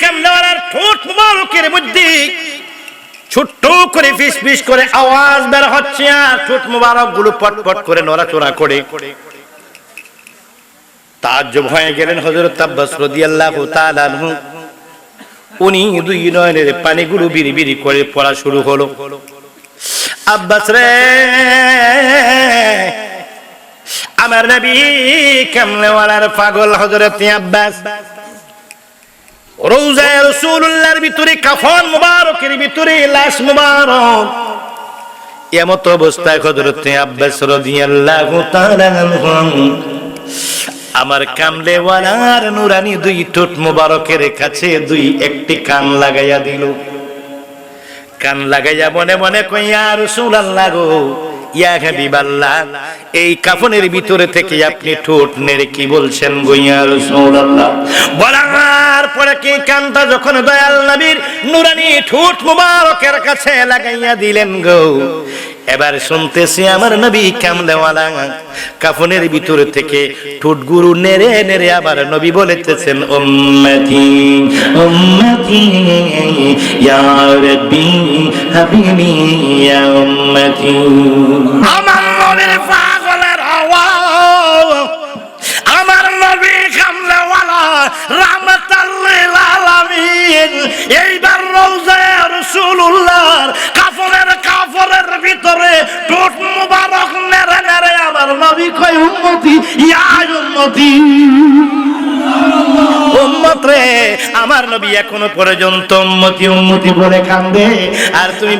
কামলার ঠোঁট মুবারকের মধ্যে ছোট্ট করে ফিসফিস করে আওয়াজ বের হচ্ছে আর ঠোঁট মুবারক গুলো পটপট করে নড়াচড়া করে। তাজ্জব হয়ে গেলেন হযরত আব্বাস রাদিয়াল্লাহু তাআলা আনহু। উনি দুই নয়নের পানিগুলো বিড়ি বিড়ি করে পড়া শুরু হলো। আব্বাস রে, আমার নবী কামলেওয়ালার পাগল হযরত আব্বাস রওজায়ে রাসূলুল্লাহর ভিতরে কাফন মুবারকের ভিতরে লাশ মুবারক, এমত অবস্থায় হযরত আব্বাস রাদিয়াল্লাহু তাআলা আনহু আমার কামলেওয়ালার নুরানি দুই ঠোঁট মুবারকের কাছে একটি কান লাগাইয়া দিল। কান লাগাইয়া মনে মনে কই, ইয়া রাসূলুল্লাহ গো, ইয়া হাবিবাল্লাহ, এই কাফনের ভিতরে থেকে আপনি ঠোঁট নেড়ে কি বলছেন গো ইয়া রাসূলুল্লাহ? বলার পরে কি কানটা যখন দয়াল নবীর নুরানি ঠোঁট মুবারকের কাছে লাগাইয়া দিলেন গো, এবার শুনতেছি আমার নবী কামলেওয়ালা কাফনের ভিতরে থেকে ঠোঁট গুরু নেড়ে নেড়ে আবার নবী বলেতেছেন, উম্মতি উম্মতি ইয়া রাব্বি হাবিবি ইয়া উম্মতি। আমার নবীর পাগলের আওয়াজ, আমার নবী কামলেওয়ালা রাহমাতাল লিল আলামিন এইবার রওজায়ে রাসূলুল্লাহর কাফনের ভিতরে ঠোঁট মুবারক নেড়ে নেড়ে আমার নবী কয়, উম্মতি ইয়া উম্মতি। উম্মত রে, আমার নবী এখনো পর্যন্ত উম্মতি উম্মতি বলে কান্দে, আর তুমি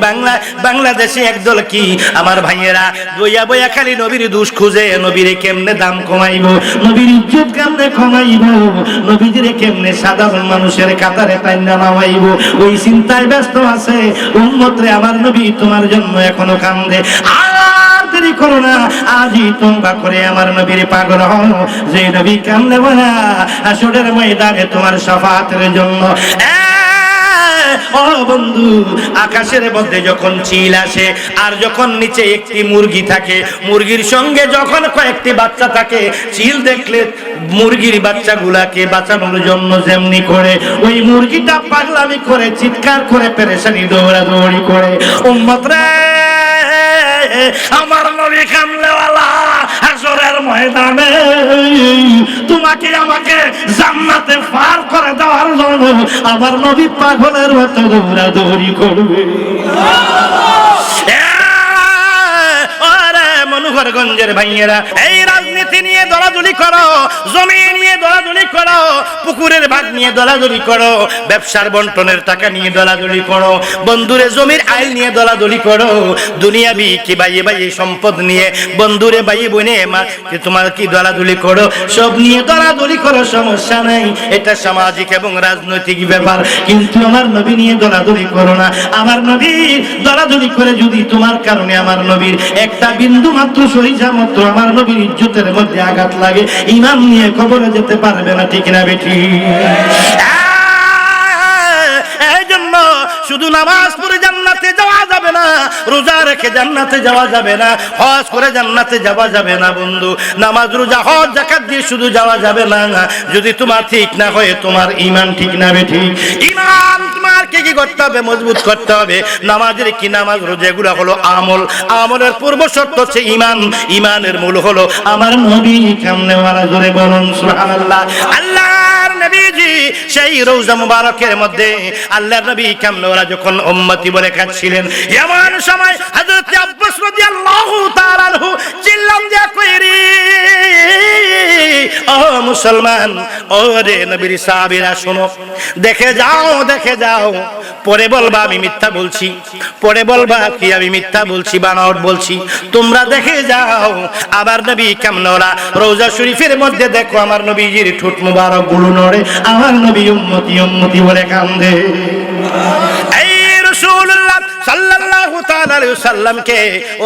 বাংলাদেশে একদল কি আমার ভাইয়েরা বইয়া বইয়া খালি নবীর দোষ খুঁজে, নবীরে কেমনে দাম কমাইবো, নবীর ইজ্জত কেমনে কমাইবো, নবীজিরে কেমনে সাধারণ মানুষের কাতারে টাইনা নামাইবো, ওই চিন্তায় ব্যস্ত আছে। উম্মত রে, আমার নবী তোমার জন্য এখনো কান্দে। আর দেরি করো না, আজই তোমরা করে আমার নবীর পাগল হও, যে নবী কামলে বলা হাসরের ময়দানে তোমার শাফাতের জন্য। ও বন্ধু, আকাশের মধ্যে যখন চিল আসে আর যখন নিচে একটি মুরগি থাকে, মুরগির সঙ্গে যখন কয়েকটি বাচ্চা থাকে, চিল দেখলে মুরগির বাচ্চাগুলাকে বাঁচানোর জন্য যেমনি করে ওই মুরগিটা পাগলামি করে চিৎকার করে পেরেশানি দৌড়াদৌড়ি করে। উম্মত রে, আমার নবী কামলেওয়ালা হাসরের ময়দানে তোমাকে আমাকে জান্নাতে পার করে দেওয়ার জন্য আমার নবী পাগলের মতো দৌড়াদৌড়ি করবে। মনোহরগঞ্জের ভাইয়েরা, এই রাজনীতি নিয়ে দলাদলি করো, জমি নিয়ে দলাদলি করো, পুকুরের ভাগ নিয়ে দলাদলি করো, ব্যবসার বন্টনের টাকা নিয়ে দলাদলি করো, বন্ধুরে জমির আইল নিয়ে দলাদলি করো, দুনিয়াবি কি বাইয়ে বাইয়ে সম্পদ নিয়ে বন্ধুরে বাইয়ে বনে মা তোমার কি দলাদলি করো, সব নিয়ে দলাদলি করো, সমস্যা নেই, এটা সামাজিক এবং রাজনৈতিক ব্যাপার, কিন্তু আমার নবী নিয়ে দলাদলি করো না। আমার নবী দলাদলি করে যদি তোমার কারণে আমার নবীর একটা বিন্দু মাত্র সহিজা মাত্র আমার নবীর ইজ্জতের মধ্যে আঘাত লাগে, ইমাম নিয়ে কবরে যেতে পারবে না, ঠিক না বেটি? এই জন্য শুধু নামাজ পড়ে জান্নাতে যাওয়া যাবে না, রোজা রেখে জান্নাতে যাওয়া যাবে না, হজ করে জান্নাতে যাওয়া যাবে না বন্ধু। নামাজ রোজা হজ যাকাত দিয়ে শুধু যাওয়া যাবে না, যদি তোমার ঠিক না হয় তোমার ঈমান ঠিক না বেটি? ঈমান তোমার কি করতে হবে? মজবুত করতে হবে। নামাজের কি নামাজ রোজা এগুলো হলো আমল, আমলের পূর্ব শর্ত হচ্ছে ঈমান, ঈমানের মূল হলো আমার নবী কামলেওয়ালা। জোরে বলুন সুবহানাল্লাহ। আল্লাহর নবীজি সেই রওজা মুবারকের মধ্যে আল্লাহর নবী কামলেওয়ালা যখন উম্মতি বলে কাঁদছিলেন, এমন সময় হযরত আব্বাস রাদিয়াল্লাহু তাআলা আনহু চিল্লাম দিয়া কইরি, ও মুসলমান, ও রে নবীর সাহাবীরা শোনো, দেখে যাও, দেখে যাও, পরে বলবা আমি মিথ্যা বলছি, পরে বলবা কি আমি মিথ্যা বলছি, বানাওয়াট বলছি, তোমরা দেখে যাও আমার নবী কামলেওয়ালা রওজা শরীফের মধ্যে দেখো আমার নবীজির ঠোঁট মুবারক গুলো নড়ে, আমার নবী উম্মতি উম্মতি বলে কান্দে। এই রাসূলুল্লাহ সাল্লাল্লাহু তাআলা আলাইহি ওয়াসাল্লামকে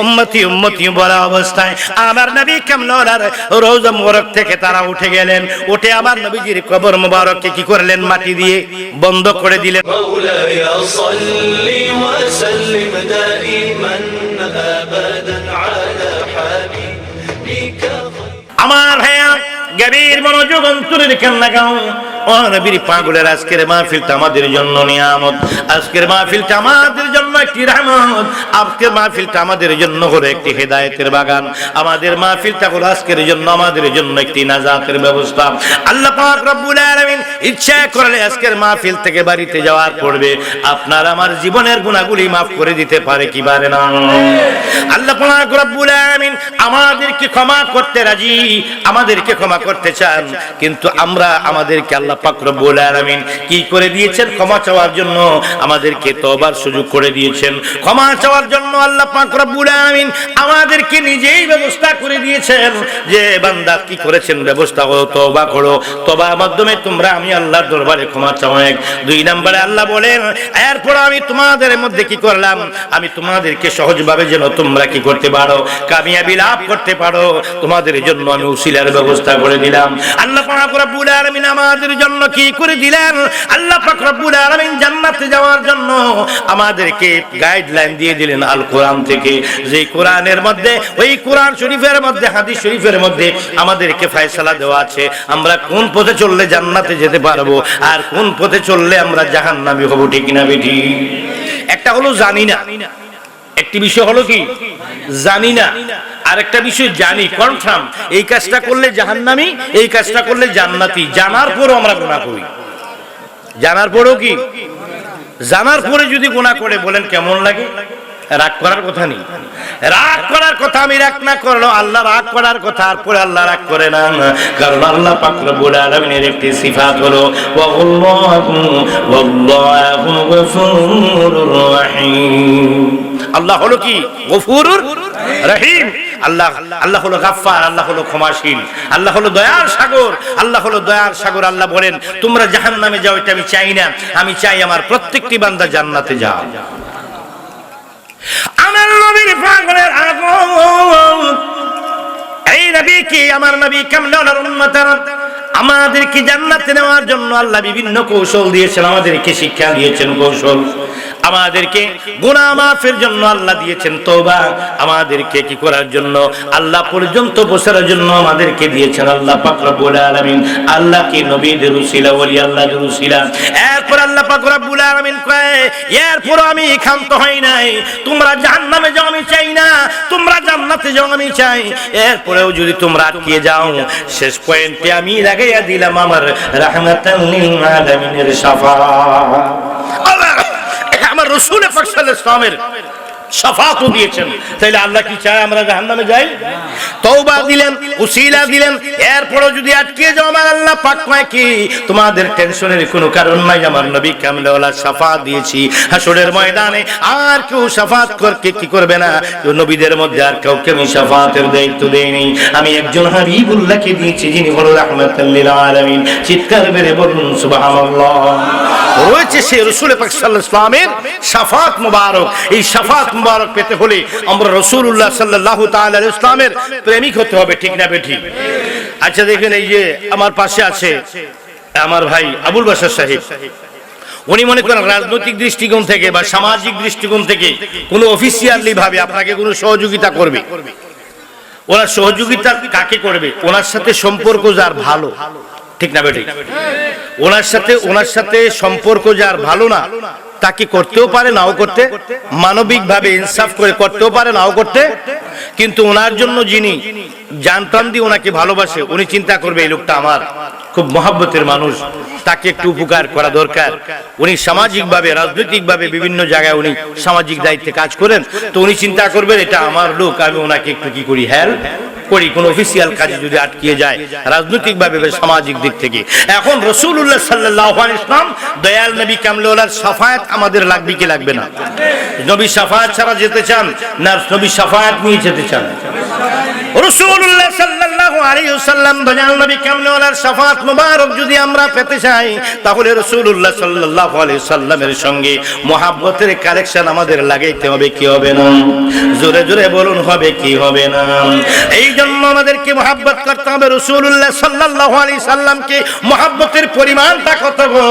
উম্মতি উম্মতি বলা অবস্থায় আমার নবী কামলেওয়ালার রওজা মুবারক থেকে তারা উঠে গেলেন, উঠে আমার নবীজির কবর মুবারককে কি করলেন? মাটি দিয়ে বন্ধ করে দিলেন। মাওলায়া সাল্লি ওয়া সাল্লিম দাইমান আবাদান আলা হাবিবিকা। আমার ভাইয়া গভীর মনোযোগ অন্তরের কান লাগাও। ও নবীর পাগলের আজকের মাহফিলটা আমাদের জন্য নিয়ামত, আজকের মাহফিলটা আমাদের জন্য একটি রহমত, আজকের মাহফিলটা আমাদের জন্য হলো একটি হেদায়েতের বাগান, আমাদের মাহফিলটা হলো আজকের জন্য আমাদের জন্য একটি নাজাতের ব্যবস্থা। আল্লাহ পাক রব্বুল আলামিন ইচ্ছা করলে আজকের মাহফিল থেকে বাড়িতে যাওয়ার পূর্বে আপনার আমার জীবনের গুনাহগুলি মাফ করে দিতে পারে কি পারে না? আল্লাহ পাক রব্বুল আলামিন আমাদেরকে ক্ষমা করতে রাজি, আমাদেরকে ক্ষমা করতে চান, কিন্তু আমরা আমাদেরকে আল্লাহ পাক রব্বুল আলামিন কি করে দিয়েছেন? ক্ষমা চাওয়ার জন্য আমাদেরকে তওবার সুযোগ করে দিয়েছেন। ক্ষমা চাওয়ার জন্য আল্লাহ পাক রব্বুল আলামিন আমাদেরকে নিজেই ব্যবস্থা করে দিয়েছেন যে বান্দা কি করেছেন ব্যবস্থা করো, তওবা করো, তওবার মাধ্যমে তোমরা আমি আল্লাহর দরবারে ক্ষমা চাও। এক দুই নম্বরে আল্লাহ বলেন এরপর আমি তোমাদের মধ্যে কি করলাম? আমি তোমাদেরকে সহজভাবে যেন তোমরা কি করতে পারো, কামিয়াবি লাভ করতে পারো, তোমাদের জন্য আমি উসিলার ব্যবস্থা করে দিলাম। আল্লাহ পাক রব্বুল আলামিন আমাদের জন্য কি করে দিলেন? আল্লাহ পাক রব্বুল আলামিন জান্নাতে যাওয়ার জন্য আমাদেরকে গাইডলাইন দিয়ে দিলেন আল কোরআন থেকে, যে কোরআনের মধ্যে, ওই কোরআন শরীফের মধ্যে, হাদিস শরীফের মধ্যে আমাদেরকে ফয়সালা দেওয়া আছে আমরা কোন পথে চললে জান্নাতে যেতে পারবো আর কোন পথে চললে আমরা জাহান্নামী হব, ঠিক না বেঠি? একটা হলো জানি না, একটি বিষয় হলো কি জানি না, আর একটা বিষয় জানি কনফার্ম, এই কাজটা করলে জাহান্নামী, এই কাজটা করলে জান্নাতি। জানার পরও আমরা গুনাহ করি, জানার পরেও কি, জানার পরে যদি গুনাহ করে বলেন কেমন লাগে? রাগ করার কথা নেই, রাগ করার কথা আমি রাগ না করলো আল্লাহ রাগ করার কথা, আর পরে আল্লাহ রাগ করে না, কারণ আল্লাহ পাক রব্বুল আলামিনের একটি সিফাত হলো ওয়াল্লাহু গফুরুর রহিম। আল্লাহ হলো কি? গফুরুর রহিম। আল্লাহ হলো গাফফার, আল্লাহ হলো ক্ষমাশীল, আল্লাহ হলো দয়ার সাগর, আল্লাহ হলো দয়ার সাগর। আল্লাহ বলেন তোমরা জাহান্নামে যাও, এটা আমি চাই না, আমি চাই আমার প্রত্যেকটি বান্দা জান্নাতে যাও। আমার নবীর পাগলের আগমন, এই নবী কি আমার নবী কামলার উম্মতেরা আমাদেরকে জান্নাতে নেওয়ার জন্য আল্লাহ বিভিন্ন কৌশল দিয়েছেন, আমাদেরকে শিক্ষা দিয়েছেন কৌশল, আমাদেরকে গুনাহ মাফের জন্য আল্লাহ দিয়েছেন তওবা, আমাদেরকে কি করার জন্য? আল্লাহ পর্যন্ত বসার জন্য আমাদেরকে দিয়েছেন আল্লাহ পাক রব্বুল আলামিন। আল্লাহ কি নবীদের উসিলা, ওলি আল্লাহর উসিলা। এরপর আল্লাহ পাক রব্বুল আলামিন কয় এরপর আমি ক্ষান্ত হই নাই, তোমরা জাহান্নামে যাও আমি চাই না, তোমরা জান্নাতে যাও আমি চাই। এরপরেও যদি তোমরা আটকে যাও, শেষ পয়েন্টে আমি লাগাইয়া দিলাম আমার রাহমাতাল লিল আলামিনের শাফাআত। আমার রাসূল পাক সাল্লাল্লাহু আলাইহি ওয়াসাল্লামের শাফাআত দিয়েছেন, তাইলে আল্লাহ কি চায় আমরা জাহান্নামে যাই? তওবা দিলেন, উসিলা দিলেন, এরপরও যদি আটকে যাও আমার আল্লাহ পাক কয় কি তোমাদের টেনশনের কোনো কারণ নাই, আমার নবী কামলেওয়ালা শাফাআত দিয়েছি। হাসরের ময়দানে আর কেউ শাফাআত করতে কি করবে না, নবীদের মধ্যে আর কাউকে আমি শাফাআতের দায়িত্ব দেইনি, আমি একজন হাবিবুল্লাহকে দিয়েছি যিনি হলো রাহমাতাল লিল আলামিন। চিৎকার করে বলুন সুবহানাল্লাহ। রয়েছে সে রাসূল পাক সাল্লাল্লাহু আলাইহি ওয়াসাল্লামের শাফাআত মুবারক। এই শাফাআত মুবারক পেতে হলে আমরা রাসূলুল্লাহ সাল্লাল্লাহু তাআলা আলাইহি ওয়াসাল্লামের প্রেমিক হতে হবে, ঠিক না বেঠি? আচ্ছা দেখেন, এই যে আমার পাশে আছে আমার ভাই আবুল বাশার সাহেব, উনি মনে করেন রাজনৈতিক দৃষ্টিকোণ থেকে বা সামাজিক দৃষ্টিকোণ থেকে কোনো অফিসিয়ালি ভাবে আপনাকে কোনো সহযোগিতা করবে। ওনার সহযোগিতা কাকে করবে? ওনার সাথে সম্পর্ক যার ভালো, ঠিক না বেঠি? ওনার সাথে সম্পর্ক যার ভালো না তাকে করতেও পারে নাও করতে, মানবিক ভাবে ইনসাফ করে করতেও পারে নাও করতে, কিন্তু ওনার জন্য যিনি জান প্রাণ দিয়ে ওনাকে ভালোবাসে, উনি চিন্তা করবে এই লোকটা আমার খুব মহব্বতের মানুষ, তাকে একটু উপকার করা দরকার। উনি সামাজিক ভাবে, রাজনৈতিক ভাবে বিভিন্ন জায়গায় উনি সামাজিক দায়িত্বে কাজ করেন, তো উনি চিন্তা করবেন এটা আমার লোক, আমি ওনাকে একটু কি করি, হেল্প করি, কোন অফিসিয়াল কাজে যদি আটকিয়ে যায় রাজনৈতিক ভাবে সামাজিক দিক থেকে। এখন রাসূলুল্লাহ সাল্লাল্লাহু আলাইহি ওয়াসাল্লাম দয়াল নবী কামলেওয়ালার শাফায়াত আমাদের লাগবে কি লাগবে না? নবী শাফায়াত ছাড়া যেতে চান না নবী শাফায়াত নিয়ে যেতে চান? রাসূলুল্লাহ সাল্লাল্লাহু আলাইহি ওয়াসাল্লাম দয়াল নবী কামলেওয়ালার শাফায়াত মুবারক যদি আমরা পেতে চাই, তাহলে রাসূলুল্লাহ সাল্লাল্লাহু আলাইহি ওয়াসাল্লামের সঙ্গে মুহাব্বতের কালেকশন আমাদের লাগাইতে হবে, কি হবে না? জোরে জোরে বলুন, হবে কি হবে না? এই জন্য আমাদেরকে মুহাব্বত করতে হবে রাসূলুল্লাহ সাল্লাল্লাহু আলাইহি সাল্লামকে। মুহাব্বতের পরিমাণটা কত গো,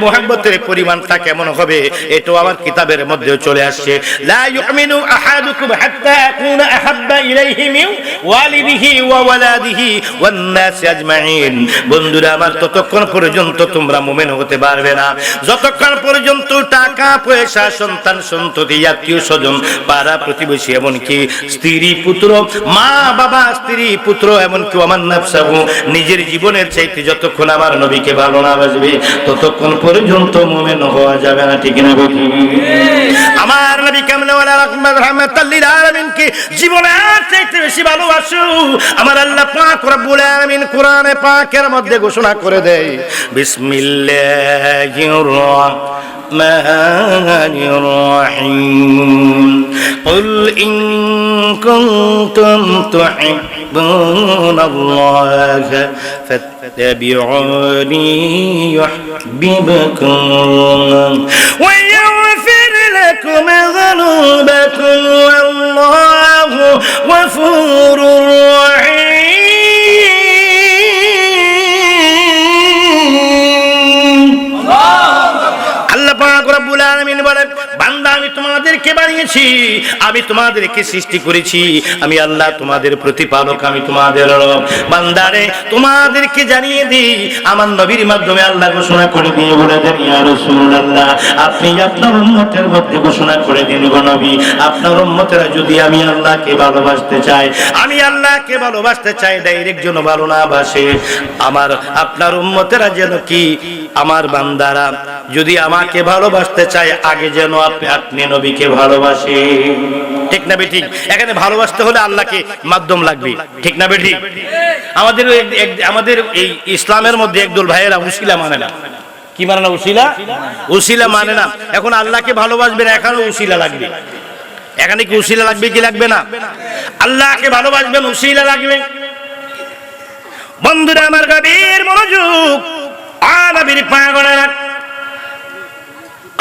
মুহাব্বতের পরিমাণটা কেমন হবে এটাও আমার কিতাবের মধ্যে চলে আসছে। লা ইউমিনু আহাদুকুম হাত্তা আকুনা আহাব্বা ইলাইহি মিন ওয়ালিদিহি ওয়া ওয়ালাদিহি আলিহি ওয়ান নাস আজমাইন। বন্ধুরা আমার, ততক্ষণ পর্যন্ত তোমরা মুমিন হতে পারবে না যতক্ষণ পর্যন্ত টাকা পয়সা, সন্তান সন্ততি, আত্মীয় স্বজন, পাড়া প্রতিবেশী, এমনকি স্ত্রী পুত্র, মা বাবা, স্ত্রী পুত্র, এমনকি আমার নাফসাহু, নিজের জীবনের চাইতে যতক্ষণ আমার নবীকে ভালো না বাসবে ততক্ষণ পর্যন্ত মুমিন হওয়া যাবে না। ঠিক না বেঠিক? আমার নবী কামলিওয়ালা রাহমাতাল লিল আলামিনকে জীবনের চাইতে বেশি ভালোবাসো। আমার আল্লাহ পাক রব্বুল আলামিন কোরআনে পাকের মধ্যে ঘোষণা করে দেয়, বিসমিল্লাহির রাহমানির রহিম, কুল ইন কুনতুম তুহিব্বুনাল্লাহ ফাত্তাবিউনি ইউহিব্বুকুম ওয়া ইয়াগফির লাকুম যুনুবাকুম ওয়াল্লাহু গফুরুর রহিম। আল্লাহ পাক রব্বুল আলামিন বলেন, বান্দা আমি তোমাদেরকে বানিয়েছি, আমি তোমাদেরকে সৃষ্টি করেছি, আমি আল্লাহ তোমাদের প্রতিপালক, আমি তোমাদের রব। বান্দারে তোমাদেরকে জানিয়ে দিই, আমার নবীর মাধ্যমে আল্লাহ ঘোষণা করে দিয়ে বলে দেন, ইয়া রাসূলুল্লাহ, আপনি আপনার উম্মতের মধ্যে ঘোষণা করে দিন, গো নবী, আপনার উম্মতেরা যদি আমি আল্লাহকে ভালোবাসতে চাই, আমি আল্লাহকে ভালোবাসতে চাই, ডাইরেক্ট যেন ভালো না বাসে, আমার আপনার উম্মতেরা যেন কি, আমার বান্দারা যদি আমাকে ভালোবাসতে চায় আগে যেন আপনি নবীকে ভালোবাসে। ঠিক না বেঠিক? এখানে ভালোবাসতে হলে আল্লাহকে মাধ্যম লাগবে। ঠিক না বেঠিক? আমাদের এই ইসলামের মধ্যে একদল ভাইয়েরা উসিলা মানে না। কি মানে না? উসিলা মানে না। এখন আল্লাহকে ভালোবাসবেন, এখানে উসিলা লাগবে। এখানে কি উসিলা লাগবে কি লাগবে না? আল্লাহকে ভালোবাসবেন, উসিলা লাগবে। বন্ধুরা আমার, গভীর মনোযোগ, নবীর পাগলেরা,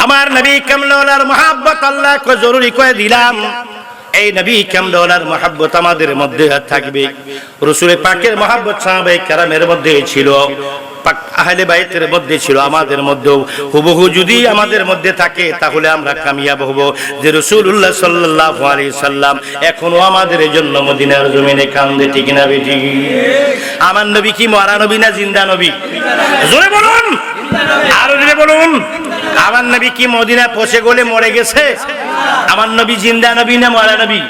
আমার নবী কামলিওয়ালার মহব্বত আল্লাহকে জরুরি করে দিলাম। এই নবী কামলিওয়ালার মহব্বত আমাদের মধ্যে থাকবে। রাসূল পাকের মহব্বত সাহাবায়ে কেরামের মধ্যে ছিল, আহলে বাইতের মধ্যে ছিল, আমাদের মধ্যেও হুবহু যদি আমাদের মধ্যে থাকে তাহলে আমরা কামিয়াব হব। যে রাসূলুল্লাহ সাল্লাল্লাহু আলাইহি সাল্লাম এখনো আমাদের জন্য মদিনার জমিনে কান্দে। ঠিক না বেঠিক? আমার নবী কি মরা নবী না জিন্দা নবী? জোরে বলুন, আরো জোরে বলুন। আমার নবী কি মদিনা পচে গলে মরে গেছে? আমার নবী জিন্দা নবী না মরা নবী?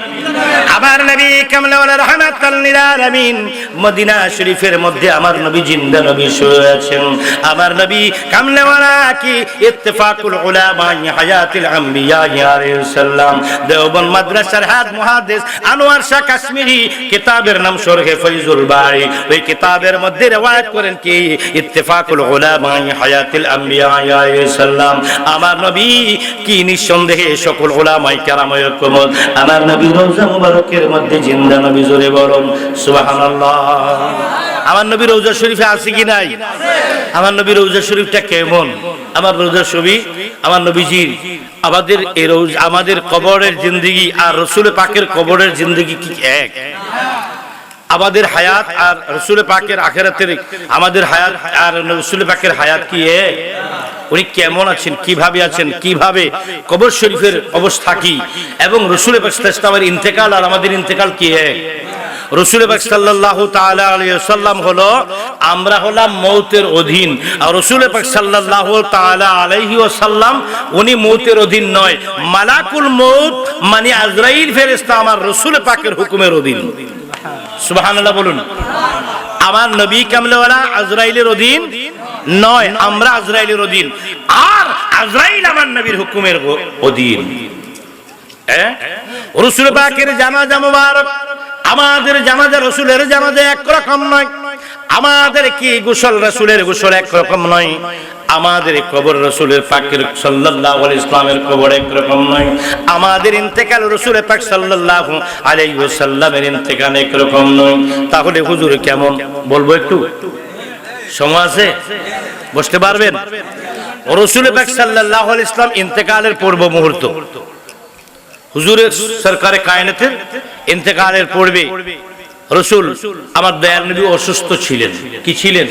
আমার নবী কামলিওয়ালা রাহমাতাল লিল আলামিন মদিনা শরীফের মধ্যে আমার নবী জিন্দা নবী শুয়ে আছেন। আমার নবী কামলিওয়ালা কি ইত্তেফাকুল উলামা হায়াতুল আম্বিয়া আলাইহিস সালাম, দেওবন্দ মাদ্রাসার হাদ মুহাদ্দিস আনোয়ার শাহ কাশ্মীরি কিতাবের নাম শরহে ফয়জুল বারি, ওই কিতাবের মধ্যে রওয়ায়াত করেন কি ইত্তেফাকুল উলামা হায়াতুল আম্বিয়া আলাইহিস সালাম, আমার নবী কি নিঃসন্দেহে সকল উলামায়ে কেরামের ঐক্যমত। আমার নবী রওজা মুবারকের মধ্যে জিন্দা নবী। জোরে বলুন সুবহানাল্লাহ। আমার নবী রওজা শরীফে আছে কি নাই? আমার নবী রওজা শরীফটা কেমন? আমার রওজা শরীফ, আমার নবীজির, আমাদের এই রওজা, আমাদের কবরের জিন্দেগি আর রাসূল পাকের কবরের জিন্দেগি কি এক? আমাদের হায়াত আর রাসূল পাকের আখিরাতের, আমাদের হায়াত আর রাসূল পাকের হায়াত কি এক? উনি কেমন আছেন, কিভাবে আছেন, কিভাবে কবর শরীফের অবস্থা কি, এবং রাসূল পাক সাল্লাল্লাহু আলাইহি ওয়াসাল্লামের ইন্তেকাল আর আমাদের ইন্তেকাল কি এক? রাসূল পাক সাল্লাল্লাহু তাআলা আলাইহি ওয়াসাল্লাম হলো, আমরা হলাম মওতের অধীন, আর রাসূল পাক সাল্লাল্লাহু তাআলা আলাইহি ওয়াসাল্লাম উনি মওতের অধীন নয়। মালাকুল মউত মানে আজরাইল ফেরেশতা আমার রাসূল পাকের হুকুমের অধীন। সুবহানাল্লাহ বলুন। আমার নবী কামলিওয়ালা আজরাইলের অধীন নয়, আমরা আজরাইলের অধীন, আর আজরাইল আমার নবীর হুকুমের অধীন। রাসূল পাকের জানাজা মুবারক, আমাদের জানাজা রাসূলের জানাজা একরকম নয়, আমাদের কি গোসল রাসূলের গোসল একরকম নয়, আমাদের কবর রাসূলের পাকের সাল্লাল্লাহু আলাইহি ওয়াসাল্লামের কবর একরকম নয়, আমাদের ইন্তেকাল রাসূল পাক সাল্লাল্লাহু আলাইহি ওয়াসাল্লামের ইন্তেকাল একরকম নয়। তাহলে হুজুর কেমন বলবো? একটু সময় আছে, বসতে পারবেন? রাসূল পাক সাল্লাল্লাহু আলাইহি ওয়াসাল্লাম ইন্তেকালের পূর্ব মুহূর্ত, হুজুরের সরকারে কায়নাতের ইন্তেকালের পূর্বে রাসূল আমার দয়ার নবী অসুস্থ ছিলেন। কি ছিলেন?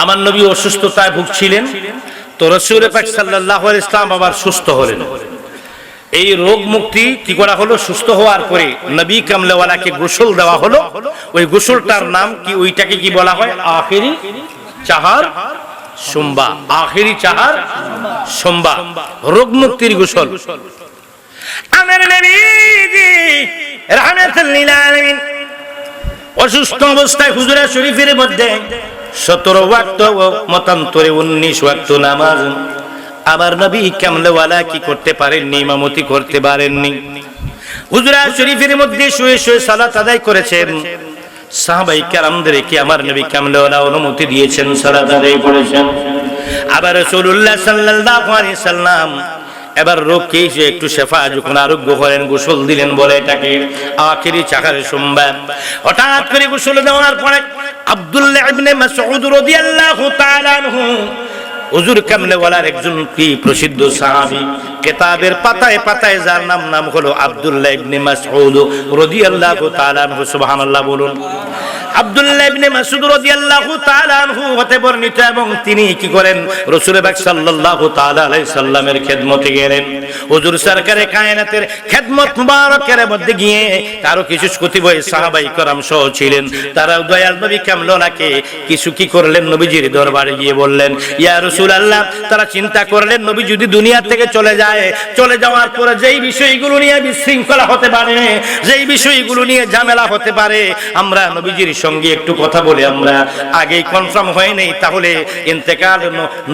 আমার নবী অসুস্থতায় ভুগছিলেন। তো রাসূল পাক সাল্লাল্লাহু আলাইহি ওয়াসাল্লাম আবার সুস্থ হলেন। এই রোগ মুক্তি কি করা হলো? সুস্থ হওয়ার পরে নবী কামলেওয়ালাকে গোসল দেওয়া হলো। ওই গোসলটার নাম কি? ওইটাকে কি বলা হয়? আখিরি চাহার সুম্বা। আখিরি চাহার সুম্বা, রোগ মুক্তির গোসল। আমার নবীজি রাহমাতুল লিল আলামিন অসুস্থ অবস্থায় হুজুরা শরীফের মধ্যে 17 ওয়াক্ত মতান্তরে 19 ওয়াক্ত নামাজ আমার নবী কামলেওয়ালা কি করতে পারেননি? ইমামতি করতে পারেননি। হুজুরা শরীফের মধ্যে শুয়ে শুয়ে সালাত আদায় করেছেন। সাহাবায়ে কেরামদেরকে আমার নবী কামলেওয়ালা অনুমতি দিয়েছেন, সালাত আদায় করেছেন। আবার রাসূলুল্লাহ সাল্লাল্লাহু আলাইহি সাল্লাম এবার রোগকে একটু শেফা যখন আরোগ্য করেন, গোসল দিলেন, বলে এটাকে আখিরি চাকার সোমবার। হঠাৎ করে গোসল দেওয়ার পরে আব্দুল্লাহ ইবনে মাসউদ রাদিয়াল্লাহু তাআলা আনহু হুজুর কামলেওয়ালার একজন কি প্রসিদ্ধ সাহাবী, কিতাবের পাতায় পাতায় যার নাম হলো আব্দুল্লাহ ইবনে মাসউদ রাদিয়াল্লাহু তাআলা আনহু। সুবহানাল্লাহ বলুন। আব্দুল্লাহ ইবনে মাসউদ রাদিয়াল্লাহু তাআলা আনহু হতে বর্ণিত, এবং তিনি কি করেন? রাসূল পাক সাল্লাল্লাহু তাআলা আলাইহি সাল্লামের খেদমতে গেলেন। হুজুর সরকারে কায়নাতের খেদমত মুবারকের মধ্যে গিয়ে তারও কিছু কতিপয় সাহাবায়ে কেরাম সহ ছিলেন। তারা দয়াল নবী কামলেওয়ালাকে কিছু কি করলেন? নবীজির দরবারে গিয়ে বললেন, ইয়া রাসূলুল্লাহ, তারা চিন্তা করলেন নবী যদি দুনিয়া থেকে চলে যায়, চলে যাওয়ার পরে যেই বিষয়গুলো নিয়ে বিশৃঙ্খলা হতে পারে, যেই বিষয়গুলো নিয়ে ঝামেলা হতে পারে, আমরা নবীজির সঙ্গে একটু কথা বলে আমরা আগেই কনফার্ম হয় নাই, তাহলে ইন্তেকাল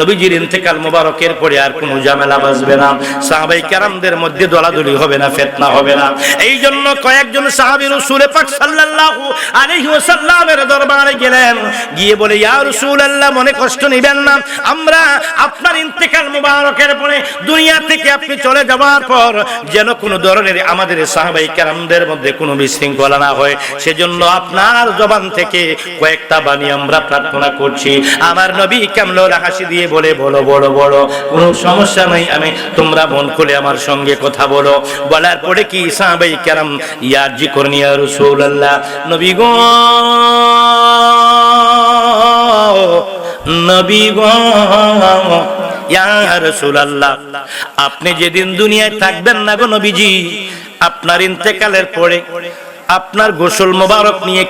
নবীজির ইন্তেকাল মুবারকের পরে আর কোনো ঝামেলা বাজবে না, সাহাবায়ে কেরামদের মধ্যে দলাদলি হবে না, ফিতনা হবে না। এই জন্য কয়েকজন সাহাবী রাসূল পাক সাল্লাল্লাহু আলাইহি ওয়াসাল্লামের দরবারে গেলেন, গিয়ে বলে, ইয়া রাসূলুল্লাহ, মনে কষ্ট নেবেন না, আমরা আপনার ইন্তেকাল মুবারকের পরে দুনিয়া থেকে আপনি চলে যাওয়ার পর যেন কোনো ধরনের আমাদের সাহাবায়ে কেরামদের মধ্যে কোনো বিশৃঙ্খলা না হয়, সেজন্য আপনার জবান থেকে কয়েকটা বাণী আমরা প্রার্থনা করছি। আমার নবী কামলেওয়ালা হাসি দিয়ে বলে, বলো বড় বড়, কোনো সমস্যা নাই, আমি তোমরা মন খুলে আমার সঙ্গে কথা বলো। বলার পরে কি সাহাবায়ে কেরাম ইয়াজি করনি, ইয়া রাসূলুল্লাহ, নবী গো, নবী গো, ইয়া রাসূলুল্লাহ, আপনি যেদিন দুনিয়ায় থাকবেন না গো নবীজি, আপনার ইন্তেকালের পরে আপনার গোসল মোবারক নিয়ে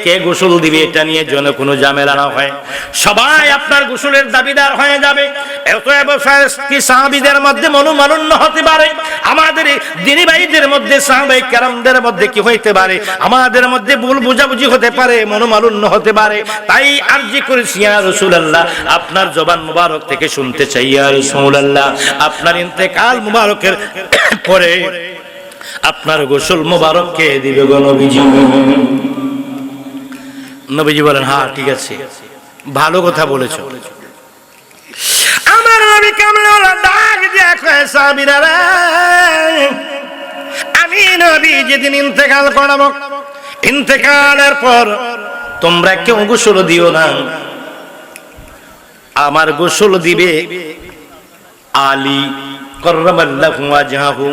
কে গোসল দিবে এটা নিয়ে যেন কোনো ঝামেলা না হয়, সবাই আপনার গোসলের দাবিদার হয়ে যাবে। অতএব কি সাহাবীদের মধ্যে মনোমালিন্য হতে পারে, আমাদের দ্বীনি ভাইদের মধ্যে সাহাবায়ে কেরামদের মধ্যে কি হইতে পারে, আমাদের মধ্যে ভুল বুঝাবুঝি হতে পারে, মনোমালিন্য হতে পারে। তাই আরজি করেছি, ইয়া রাসূলুল্লাহ, আপনার জবান মুবারক থেকে শুনতে চাই, ইয়া রাসূলুল্লাহ, আপনার ইন্তেকাল মুবারকের পরে আপনার গোসল মোবারক কে দিবে গো নবীজি? নবীজি বলেন, হ্যাঁ ঠিক আছে, ভালো কথা বলেছো। আমার নবী কামলেওয়ালা ডাক দিয়ে কয়, সাহাবীরা রে, আমি নবী যেদিন ইন্তেকাল করাবো, ইন্তেকালের পর তোমরা কেউ গোসল দিও না, আমার গোসল দিবে আলী কাররামাল্লাহু ওয়াজহাহু।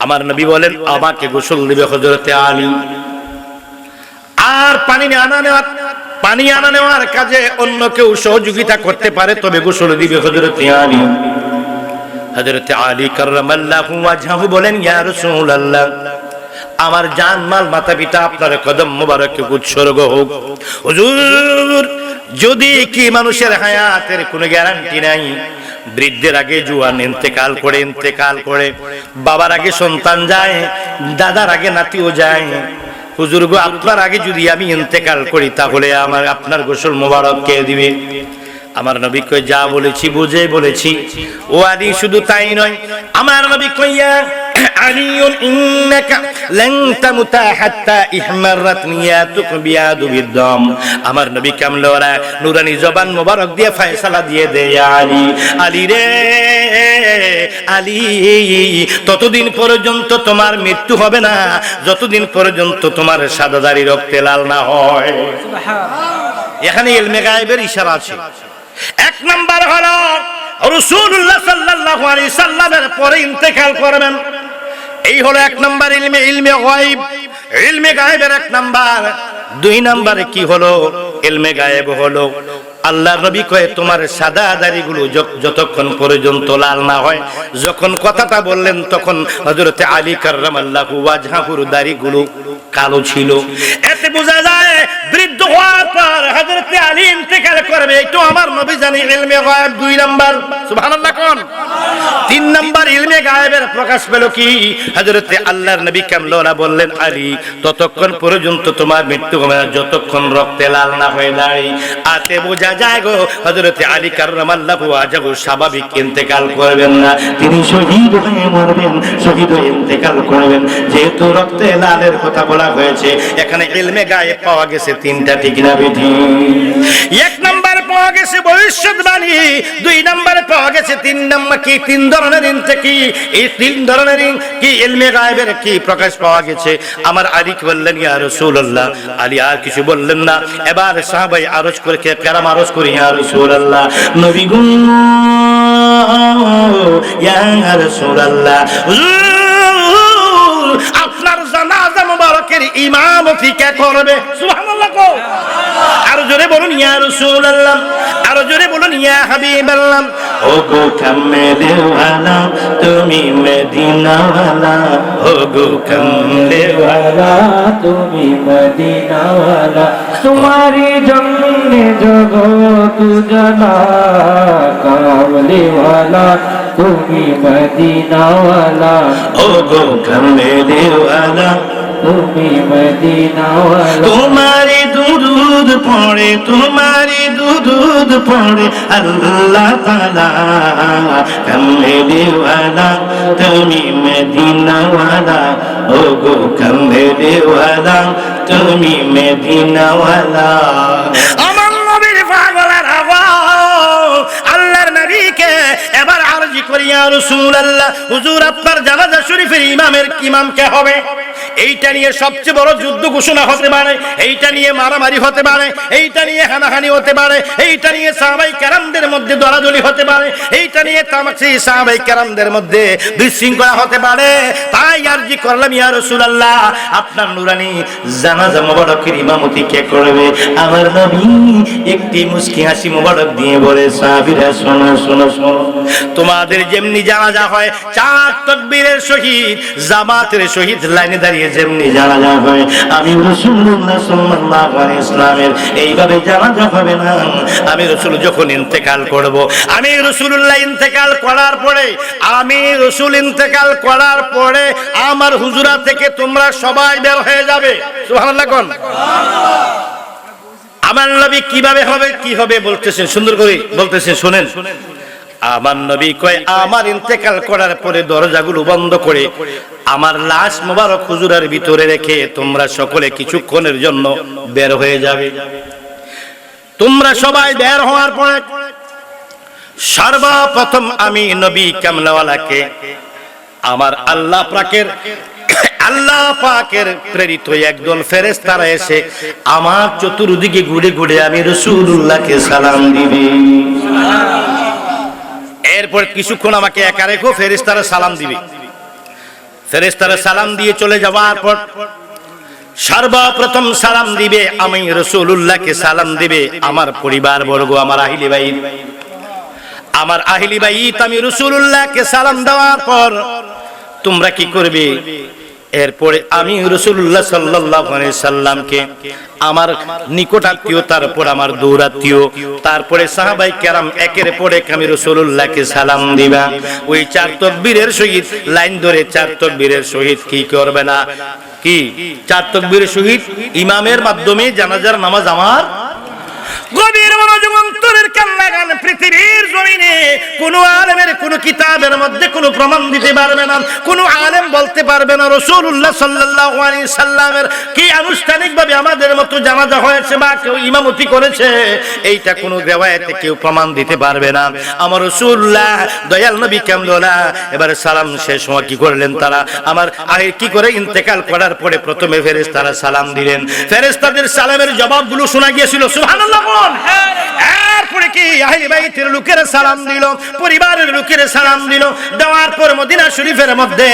আমার নবী বলেন, আমাকে গোসল দিবে হযরতে আলী। আর পানি আনা নেওয়ার কাজে অন্য কেউ সহযোগিতা করতে পারে, তবে গোসল দিবে হযরতে আলী। হযরতে আলী কাররামাল্লাহু ওয়াজহাহু বলেন, ইয়া রাসূলুল্লাহ, আমার জান মাল মাতা পিতা আপনার কদম মোবারকে উৎসর্গ হোক। হুজুর, যদি কি মানুষের হায়াতের কোনো গ্যারান্টি নাই, বৃদ্ধের আগে জুয়ান ইন্তেকাল করে, বাবার আগে সন্তান যায়, দাদার আগে নাতিও যায়। হুজুর গো, আপনার আগে যদি আমি ইন্তেকাল করি, তাহলে আমার আপনার গোসল মোবারক কে দিবে? আমার নবী কই, যা বলেছি বুঝে বলেছি। ও আলী, শুধু তাই নয়, আমার নবী কইয়া, আলিউন ইন্নাকা লান তামুতা হাত্তা ইহমারাত নিয়াতুক বিয়াদু বিদ্দাম। আমার নবী কামলেওয়ালা নুরানি জবান মোবারক দিয়ে ফয়সালা দিয়ে দেয়, আলী, আলী রে, আলী, ততদিন পর্যন্ত তোমার মৃত্যু হবে না যতদিন পর্যন্ত তোমার সাদা দাড়ি রক্তে লাল না হয়। সুবহানাল্লাহ। এখানে ইলমে গায়েবের ইশারা আছে। এক নাম্বার হলো রাসূলুল্লাহ সাল্লাল্লাহু আলাইহি সাল্লামের পরে ইন্তেকাল করবেন, এই হলো এক নাম্বার ইলমে গায়েব, ইলমে গায়েবের এক নাম্বার। দুই নাম্বারে কি হলো? ইলমে গায়েব হলো আল্লাহর নবী কয় তোমার সাদা দাড়িগুলো যতক্ষণ পর্যন্ত লাল না হয়। যখন কথাটা বললেন তখন হযরত আলী কাররামাল্লাহু ওয়াজহাহুর দাড়িগুলো কালো ছিল। এতে বোঝা যায় বৃদ্ধ হওয়ার পর হযরত আলী ইন্তেকাল করবে। এই তো আমার নবী জানি ইলমে গায়েব 2 নাম্বার, সুবহানাল্লাহ কোন 3 নাম্বার ইলমে গায়েবের প্রকাশ পেল কি হযরত আল্লাহর নবী কামলওয়ালা বললেন আলী ততক্ষণ পর্যন্ত তোমার মৃত্যু হবে না যতক্ষণ রক্তে লাল না হয়ে দাঁড়ি। আতে বোঝা যায় গো হযরত আলী কাররামাল্লাহু ওয়াজহাহু স্বাভাবিক ইন্তেকাল করবেন না, তিনি শহীদ হয়ে মরবেন, শহীদ হয়ে ইন্তেকাল করবেন। যেহেতু রক্তে লালের কথা বলা হয়েছে এখানে ইলমে গায়েব পাওয়া গেছে 3টা, ঠিক না বেঠি? 1 নাম্বার পাওয়া গেছে ভবিষ্যৎবাণী, 2 নাম্বারে পাওয়া গেছে 3 নাম্বার কি 3 ধরনের কি এই 3 ধরনের কি ইলমে গায়েবের কি প্রকাশ পাওয়া গেছে। আমার আলী বললেন ইয়া রাসূলুল্লাহ, আলী আর কিছু বললেন না। এবার সাহাবাই আরজ করে কেরাম আরজ করি ইয়া রাসূলুল্লাহ, নবী গো ইয়া রাসূলুল্লাহ আপনার জানাজা মুবারকের ইমামতি কে করবে? সুবহানাল্লাহ কো আর জোরে বলুন ইয়া রাসূলুল্লাহ, আর জোরে বলুন ইয়া হাবিবাল্লাহ। ও গো কামলে ওয়ালা তুমি মদিনা ওয়ালা, ও গো কামলে ওয়ালা তুমি মদিনা ওয়ালা, তোমারি জন্যে জগৎ জানা, কামলে ওয়ালা তুমি মদিনা ওয়ালা, ও গো কামলে ওয়ালা তুমি মদিনা ওয়ালা। তোমারি দুরুদ পড়ে, তোমারি দুরুদ পড়ে আল্লাহ তাআলা, কামলে ওয়ালা তুমি মদিনা ওয়ালা, ও গো কামলে ওয়ালা তুমি মদিনা ওয়ালা। আমার নবীর পাগলার আওয়াজ আল্লাহর নবীকে এবার আরজি করি ইয়া রাসূলুল্লাহ, হুজুর আপনার জানাজা শরীফের ইমাম কে হবে? এইটা নিয়ে সবচেয়ে বড় যুদ্ধ ঘোষণা হতে পারে, এইটা নিয়ে মারামারি হতে পারে, এইটা নিয়ে হানাহানি হতে পারে, এইটা নিয়ে সাহাবাই কেরামদের মধ্যে দলাদলি হতে পারে, এইটা নিয়ে তামাশি সাহাবাই কেরামদের মধ্যে বিশৃঙ্খলা হতে পারে। তাই আরজি করলাম ইয়া রাসূলুল্লাহ আপনার নুরানি জানাজা মুবারকের ইমামতি কে করবে? আমার নবী একটি মুস্কি হাসি মুবারক দিয়ে বলে সাহাবীরা শোনো শোনো শোনো, তোমাদের যেমনি জানাজা হয় 4 তাকবীরের শহীদ জামাতের শহীদ লাইনে দাঁড়িয়ে যেমনি জানাজা হয়, আমি রাসূলুল্লাহ সাল্লাল্লাহু আলাইহি ওয়াসাল্লামের এইভাবে জানাজা হবে না। আমি রাসূল যখন ইন্তেকাল করব, আমি রাসূলুল্লাহ ইন্তেকাল করার পরে, আমি রাসূল ইন্তেকাল করার পরে আমার হুজুরা থেকে তোমরা সবাই বের হয়ে যাবে। সুবহানাল্লাহ কোন আমার নবী কিভাবে হবে কি হবে বলতেছেন, সুন্দর করে বলতেছেন শুনেন। আমার নবী কয় আমার ইন্তেকাল করার পরে দরজাগুলো বন্ধ করে আমার লাশ মোবারক হুজুরের ভিতরে রেখে তোমরা সকলে কিছুক্ষণের জন্য বের হয়ে যাবে। তোমরা সবাই বের হওয়ার পরে সর্বপ্রথম আমি নবী কামলাওয়ালাকে আমার আল্লাহ পাকের প্রেরিত একদল ফেরেশতারা এসে আমার চতুর্দিকে ঘুরে ঘুরে আমি রাসূলুল্লাহকে সালাম দিবে। এরপর কিছুক্ষণ আমাকে একা রেখো, ফেরেশতারা সালাম দিবে। ফেরেশতারা সালাম দিয়ে চলে যাওয়ার পর সর্বপ্রথম সালাম দিবে আমি রাসূলুল্লাহকে সালাম দিবে আমার পরিবার বর্গ, আমার আহলি বাইত, আমার আহলি বাইত। আমি রাসূলুল্লাহকে সালাম দেওয়ার পর তোমরা কি করবে? এরপরে আমি রাসূলুল্লাহ সাল্লাল্লাহু আলাইহি সাল্লামকে আমার নিকটাত্মীয়, তারপর আমার দূরাত্মীয়, তারপরে সাহাবাই কেরাম একের পর এক আমি রাসূলুল্লাহকে সালাম দিবা। ওই 4 তাকবীরের শহীদ লাইন ধরে 4 তাকবীরের শহীদ কি করবে না? কি 4 তাকবীরের শহীদ ইমামের মাধ্যমে জানাজার নামাজ আমার গভীর মনোযোগ অন্তরের কান্না গান। পৃথিবীর জমিনে কোন আলেমের কোন কিতাবের মধ্যে কোন প্রমাণ দিতে পারবে না, কোন আলেম বলতে পারবে না রাসূলুল্লাহ সাল্লাল্লাহু আলাইহি সাল্লামের কি আনুষ্ঠানিকভাবে আমাদের মতো জানাজা হয়েছে বা কেউ ইমামতি করেছে, এইটা কোন রিওয়ায়াতে কেউ প্রমাণ দিতে পারবে না। আমার রাসূলুল্লাহ দয়াল নবী কামলওয়ালা এবারে সালাম শেষ হওয়া কি করলেন তারা আমার আগে কি করে ইন্তেকাল করার পরে প্রথমে ফেরেশতারা সালাম দিলেন। ফেরেশতাদের সালামের জবাবগুলো শোনা গিয়েছিল, সুবহানাল্লাহ। এরপরে কি আহলে বাইতের লোকেরা সালাম দিল, পরিবারের লোকেরা সালাম দিল। দেওয়ার পর মদিনা শরীফের মধ্যে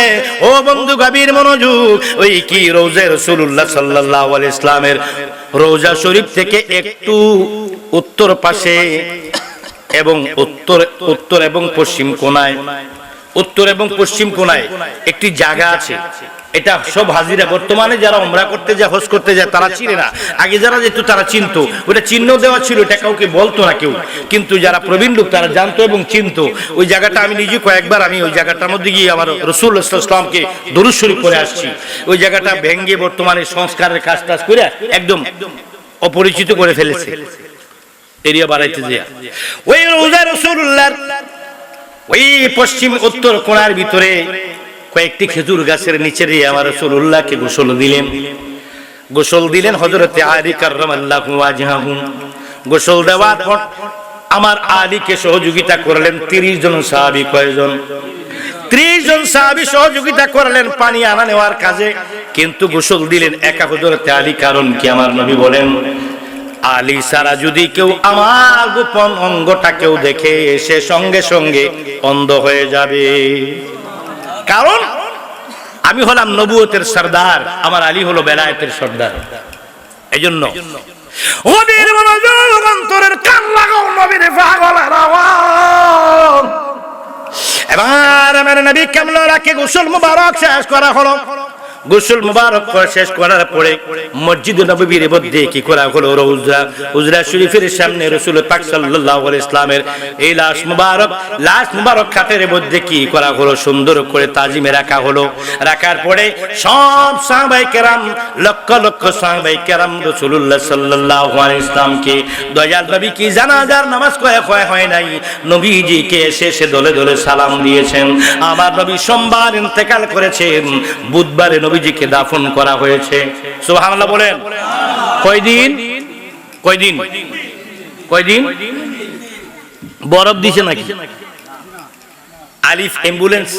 ও বন্ধু গভীর মনোযোগ, ওই কি রওজা রাসূলুল্লাহ সাল্লাল্লাহু আলাইহি ইসলামের রওজা শরীফ থেকে একটু উত্তর পাশে এবং উত্তর এবং পশ্চিম কোণায়, উত্তর এবং পশ্চিম কোণায় একটি জায়গা আছে। এটা সব হাজিরা বর্তমানে যারা উমরা করতে যায়, হজ করতে যায় তারা চিনে না, আগে যারা যেত তারা চিনতো। ওটা চিহ্ন দেওয়া ছিল, এটা কাউকে বলতো না কেউ, কিন্তু যারা প্রবীণ লোক তারা জানতো এবং চিনতো। ওই জায়গাটা আমি নিজে কয়েকবার আমি ওই জায়গাটার মধ্যে গিয়ে আমার রাসূল সাল্লাল্লাহু আলাইহি ওয়াসাল্লামকে দুরূদ শরীফ পড়ে আসছি। ওই জায়গাটা ভেঙে বর্তমানে সংস্কারের কাজ টাজ করে একদম অপরিচিত করে ফেলেছে এরিয়া বাড়াইতে যায়। ওই রওজা রাসূলুল্লাহর ওই পশ্চিম উত্তর কোণার ভিতরে কয়েকটি খেজুর গাছের নিচে দিয়ে আমার রাসূলুল্লাহকে গোসল দিলেন হযরতে আলী কাররামাল্লাহু ওয়াজহাহু। গোসল দেওয়ার পর আমার আলীকে সহযোগিতা করলেন 30 জন সাহাবী। কয়জন? 30 জন সাহাবী সহযোগিতা করলেন পানি আনা নেওয়ার কাজে, কিন্তু গোসল দিলেন একা হযরতে আলী। কারণ কি? আমার নবী বলেন, আলী সারা যদি কেউ আমার গোপন অঙ্গটা কেউ দেখে সে সঙ্গে সঙ্গে অন্ধ হয়ে যাবে। কারণ আমি হলাম নবুয়তের সরদার, আমার আলী হলো বেলায়েতের সরদার। এইজন্য ওদের মনোযোগ অন্তরের কান লাগাও, নবীর পাগলের আওয়াজ। এবার আমার নবী কামলাকে গোসল মুবারক শেষ করা হলো। গোসল মুবারক শেষ করার পরে মসজিদ নববীর মধ্যে কি করা হলো? রওজা শরীফের সামনে রাসূল পাক সাল্লাল্লাহু আলাইহি ওয়াসাল্লামের এই লাশ মুবারক খাটের মধ্যে কি করা হলো? সুন্দর করে তাজিমে রাখা হলো। রাখার পরে সব সাহাবায়ে কেরাম, লক্ষ লক্ষ সাহাবায়ে কেরাম রাসূলুল্লাহ সাল্লাল্লাহু আলাইহি ওয়াসাল্লামকে দয়াল নবী কি জানাজার নামাজ হয় নাই, নবীজিকে এসে দলে দলে সালাম দিয়েছেন। আমার নবী সোমবার ইন্তেকাল করেছেন, বুধবারে নবীজিকে দাফন করা হয়েছে। সুবহানাল্লাহ বলেন। কয়দিন? বরফ দিছে নাকি? আলিফ অ্যাম্বুলেন্স,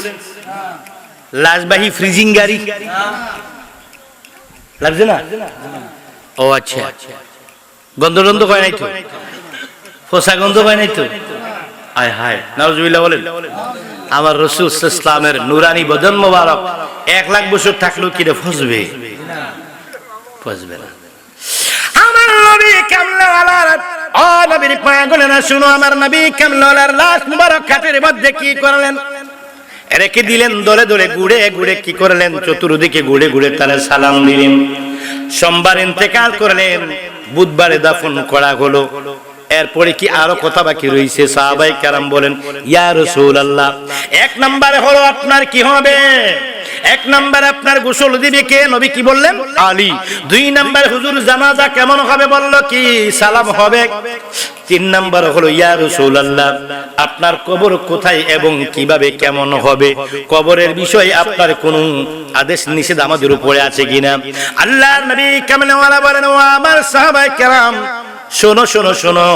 লাশবাহী ফ্রিজিং গাড়ি লাগছে না? ও আচ্ছা, গন্ধ হয় নাই তো? ফোসা গন্ধ হয় নাই তো? আয় হায়, নাউজুবিল্লাহ বলেন। আমার রাসূল সাল্লাল্লাহু আলাইহি ওয়াসাল্লামের নূরানি বদন মোবারক 1 লাখ বছর থাকলেও কি রে ফসবে না। আমার নবী কামলাওয়ালার ও নবীর পাগলেরা শুনো, আমার নবী কামলাওয়ালার লাশ মুবারক খাটের মধ্যে কি করলেন? রেখে দিলেন দলে দলে ঘুরে কি করলেন? চতুর্দিকে ঘুরে তারা সালাম দিলেন। সোমবার ইন্তেকাল করলেন, বুধবারে দাফন করা হলো। এরপরে কি আরো কথা বাকি রয়েছে? সাহাবায়ে কেরাম বলেন, ইয়া রাসূলুল্লাহ, 1 নম্বরে হলো আপনার কি হবে? 1 নম্বরে আপনার গোসল দিবে কে? নবী কি বললেন? আলী। 2 নম্বরে হুজুর জানাজা কেমন হবে? বলল কি সালাম হবে। 3 নম্বর হলো ইয়া রাসূলুল্লাহ, আপনার কবর কোথায় এবং কিভাবে কেমন হবে? কবরের বিষয়ে আপনার কোন আদেশ নিষেধ আমাদের উপরে আছে কিনা? আল্লাহর নবী কামলাওয়ালা বলেন, ও আমার সাহাবায়ে কেরাম, শোনো,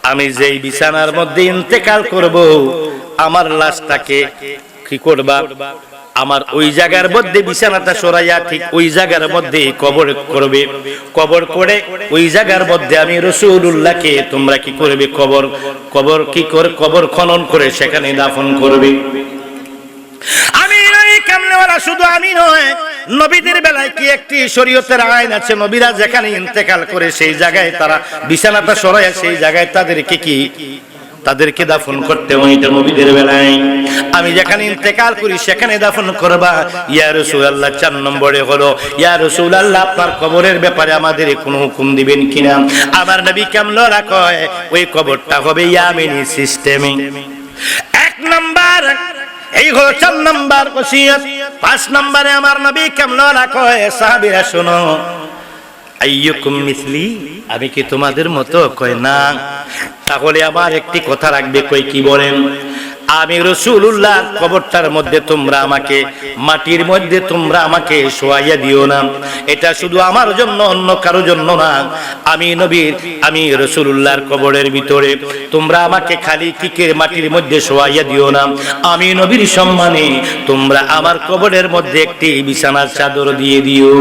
আমি যেই বিছানার মধ্যে ইন্তেকাল করব, আমার লাশটাকে কি করবা? আমার ওই জায়গার মধ্যে বিছানাটা সরাইয়া ঠিক ওই জায়গার মধ্যে কবর করবে। কবর করে ওই জায়গার মধ্যে আমি রাসূলুল্লাহকে তোমরা কি করবে? কবর খনন করে সেখানে দাফন করবে। আমি নই কামলেওয়ালা, শুধু আমি নয়, নবীদের বেলায় কি একটি শরীয়তের আইন আছে, নবীরা যেখানে ইন্তেকাল করে সেই জায়গায় তারা বিছানাটা সরায় সেই জায়গায় তাদেরকে দাফন করতে হয়। এটা নবীদের বেলায়। আমি যেখানে ইন্তেকাল করি সেখানে দাফন করবা। ইয়া রাসূলুল্লাহ 4 নম্বরে হলো, ইয়া রাসূলুল্লাহ, আপনার কবরের ব্যাপারে আমাদের কোনো হুকুম দিবেন কিনা? আমার নবী কামলাওয়ালা কয়, ওই কবরটা হবে ইয়ামিনী সিস্টেমে। 1 নাম্বার এই হলো 4 নাম্বার ওসিয়ত। 5 নম্বরে আমার নবী কামলাওয়ালা কয়, সাহাবীরা শোনো, আইয়ুকুম মিসলি, আমি কি তোমাদের মতো? কয় না। তাহলে আবার একটি কথা রাখবে। কই কি বলেন? আমি রাসূলুল্লাহ কবরটার মধ্যে তোমরা আমাকে মাটির মধ্যে তোমরা আমাকে শোয়াইয়া দিও না। এটা শুধু আমার জন্য, অন্য কারো জন্য না। আমি রাসূলুল্লাহর কবরের ভিতরে তোমরা আমাকে খালি কিকের মাটির মধ্যে শোয়াইয়া দিও না। আমি নবীর সম্মানে তোমরা আমার কবরের মধ্যে একটি বিছানার চাদর দিয়ে দিও।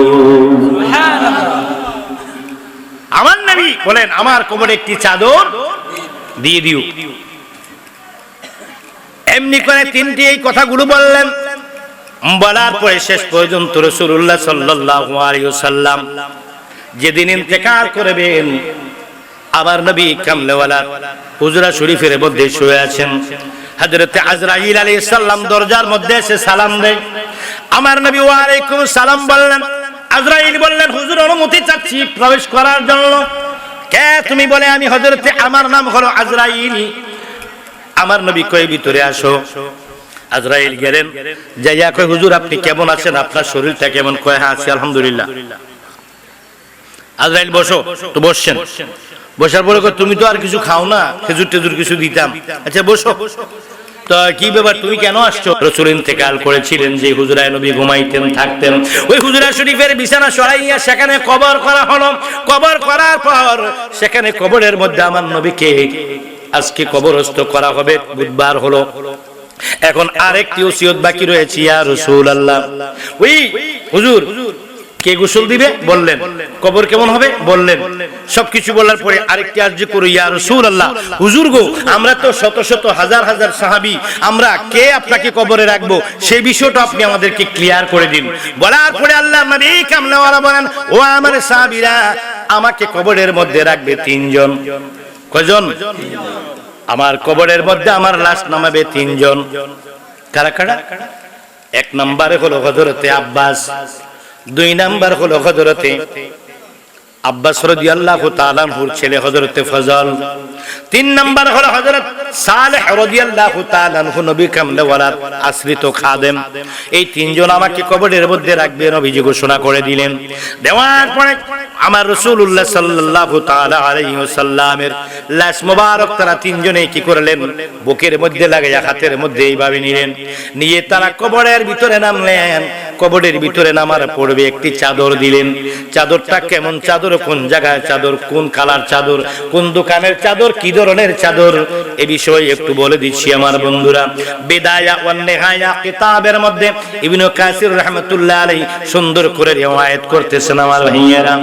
আমার নবী বলেন, আমার কবরে একটি চাদর দিয়ে দিও। এমনি করে 3টি এই কথাগুলো বললেন। বলার পরে শেষ পর্যন্ত রাসূলুল্লাহ সাল্লাল্লাহু আলাইহি ওয়াসাল্লাম যেদিন ইন্তেকাল করবেন, আমার নবী কামলেওয়ালা হুজরা শরীফের মধ্যে শুয়ে আছেন। হযরত আজরাইল আলাইহিস সালাম দরজার মধ্যে এসে সালাম দেয়। আমার নবী ওয়া আলাইকুম সালাম বললেন। আজরাইল বললেন, হুজুর অনুমতি চাচ্ছি প্রবেশ করার জন্য। কে তুমি? বলে আমি হযরত, আমার নাম হলো আজরাইল। আমার নবী কয় ভিতরে আসো। আজরাইল গেলেন, যাইয়া কয় হুজুর আপনি কেমন আছেন, আপনার শরীরটা কেমন? কয় হ্যাঁ আছি আলহামদুলিল্লাহ। আজরাইল বসো। তো বসছেন। বসার পরে কয় তুমি তো আর কিছু খাও না, খেজুর টেজুর কিছু দিতাম। আচ্ছা বসো। তো কি ব্যাপার, তুমি কেন আসছো? রাসূল ইন্তেকাল করেছিলেন যে হুজরায় নবী ঘুমাইতেন থাকতেন, ওই হুজরা শরীফের বিছানা সরাইয়া সেখানে কবর করা হলো। কবর করার পর সেখানে কবরের মধ্যে আমার নবীকে আজকে কবরস্থ করা হবে, বুধবার হলো। এখন আরেকটি ওসিয়ত বাকি রয়েছে। ইয়া রাসূলুল্লাহ, ওই হুজুর কে গোসল দিবে বললেন, কবর কেমন হবে বললেন, সবকিছু বলার পরে আরেকটি আরজি করি, ইয়া রাসূলুল্লাহ হুজুর গো, আমরা তো শত শত হাজার হাজার সাহাবী, আমরা কে আপনাকে কবরে রাখবো সেই বিষয়টা আপনি আমাদেরকে ক্লিয়ার করে দিন। বলার পরে আল্লাহ নবী কামলেওয়ালা বলেন, ও আমার সাহাবীরা, আমাকে কবরের মধ্যে রাখবে তিনজন। কয়জন? আমার কবরের মধ্যে আমার লাশ নামাবে তিনজন। কারা কারা? এক নম্বরে হলো হযরতে আব্বাস, দুই নাম্বার হলো হযরতে আব্বাস রাদিয়াল্লাহু তাআলা আনহুর ছেলে হযরতে ফজল, তিন নাম্বার হলো হযরত সালেহ রাদিয়াল্লাহু তাআলা আনহু নবী কামলেওয়ালার আশ্রিত খাদেম। এই তিনজন আমাকে কবরের মধ্যে রাখবে নবীজি ঘোষণা করে দিলেন। দেওয়ার পরে আমার রাসূলুল্লাহ সাল্লাল্লাহু তাআলা আলাইহি ওয়াসাল্লামের লাশ মোবারক তারা তিনজনে কি করলেন? বুকের মধ্যে লাগাইয়া হাতের মধ্যে এইভাবে নিলেন। নিয়ে তারা কবরের ভিতরে নামলেন। কবরের ভিতরে নামার পড়বে একটি চাদর দিলেন। চাদরটা কেমন চাদর, কোন জায়গায় চাদর, কোন কালার চাদর, কোন দোকানের চাদর, কি ধরনের চাদর, এ বিষয়ে একটু বলে দিচ্ছি আমার বন্ধুরা। বিদায়া ওয়ান নিহায়া কিতাবের মধ্যে ইবনে কাসির রাহমাতুল্লাহ আলাইহি সুন্দর করে রিওয়ায়াত করতেছেন আমার ভাইয়েরা।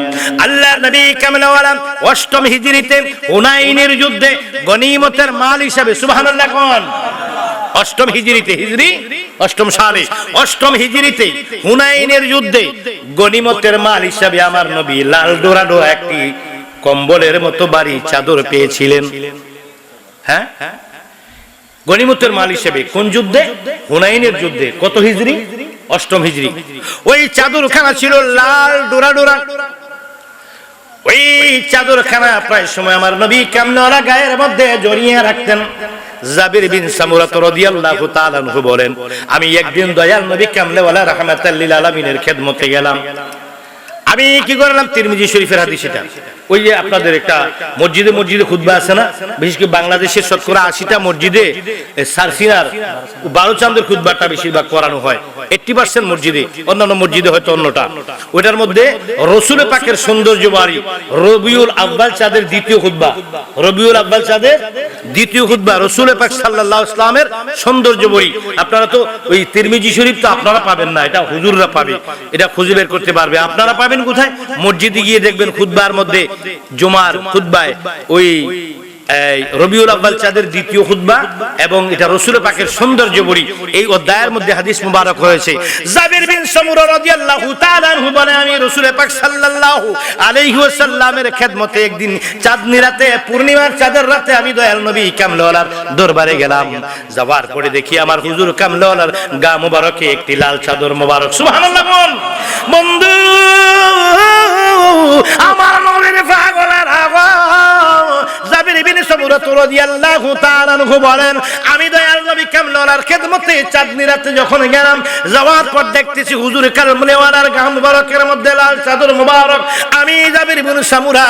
আল্লাহর নবী কামলেওয়ালা অষ্টম হিজরিতে হুনাইনের যুদ্ধে গনিমতের মাল হিসাবে, সুবহানাল্লাহ কোন? অষ্টম হিজরিতে, হিজরি অষ্টম সালে, অষ্টম হিজরিতে হুনাইনের যুদ্ধে গনিমতের মাল হিসাবে আমার নবী লাল ডোরা ডোরা একটি কম্বলের মতো বাড়ি চাদর পেয়েছিলেন। হ্যাঁ, গনিমতের মাল হিসেবে। কোন যুদ্ধে? হুনাইনের যুদ্ধে। কত হিজরি? অষ্টম হিজরি। ওই চাদরখানা ছিল লাল ডোরা ডোরা। ওই চাদরখানা প্রায় সময় আমার নবী কামলেওয়ালা গায়ের মধ্যে জড়িয়ে রাখতেন। জাবির বিন সামুরা রাদিয়াল্লাহু তাআলা আনহু বলেন, আমি একদিন দয়াল নবী কামলেওয়ালা রাহমাতাল লিল আলামিনের খেদমতে গেলাম। আমি কি করলাম? তিরমিজি শরীফের হাদিস এটা। ওই যে আপনাদের একটা মসজিদে মসজিদে খুতবা আছে না, বিশেষ করে বাংলাদেশের শতকরা 80টা মসজিদে সারসিনার 12 চাঁদের খুতবাটা বেশিরভাগ করানো হয়। 80% মসজিদে, অন্যান্য মসজিদে হয়তো অন্যটা। ওটার মধ্যে রাসূল পাকের সৌন্দর্য বাড়ি, রবিউল আউয়াল চাঁদের দ্বিতীয় খুতবা, রবিউল আউয়াল চাঁদের দ্বিতীয় খুতবা, রাসূল পাক সাল্লাল্লাহু আলাইহি ওয়াসাল্লামের সৌন্দর্য বই। আপনারা তো ওই তিরমিজি শরীফ তো আপনারা পাবেন না, এটা হুজুররা পাবে, এটা খুঁজে বের করতে পারবে। আপনারা পাবেন কোথায়? মসজিদে গিয়ে দেখবেন খুতবার মধ্যে, জুমার খুতবায় ওই রবিউল আউয়াল চাঁদের দ্বিতীয় খুতবা এবং এটা রাসূল পাকের সৌন্দর্য বড়ি, এই অধ্যায়ের মধ্যে হাদিস মুবারক রয়েছে। জাবির বিন সামুরা রাদিয়াল্লাহু তাআলা আনহু বলে, আমি রাসূল পাক সাল্লাল্লাহু আলাইহি ওয়াসাল্লামের খেদমতে একদিন চাঁদনি রাতে, পূর্ণিমার চাঁদের রাতে আমি দয়াল নবী কামলেওয়ালার দরবারে গেলাম। যাওয়ার পরে দেখি আমার হুজুর কামলেওয়ালার গা মুবারকে একটি লাল চাদর মুবারক। সুবহানাল্লাহ বল বন্ধু, আমার নবীর পাগলের আগল জাবির বিন সামুরা রাদিয়াল্লাহু তাআলা আনহু বলেন, আমি দয়াল নবী কামলেওয়ালার খেদমতে চাঁদনি রাতে যখন গেলাম, যাওয়ার পর দেখতেছি হুজুর কামলেওয়ালার গা মুবারকের মধ্যে লাল চাদর মুবারক। আমি জাবির বিন সামুরা,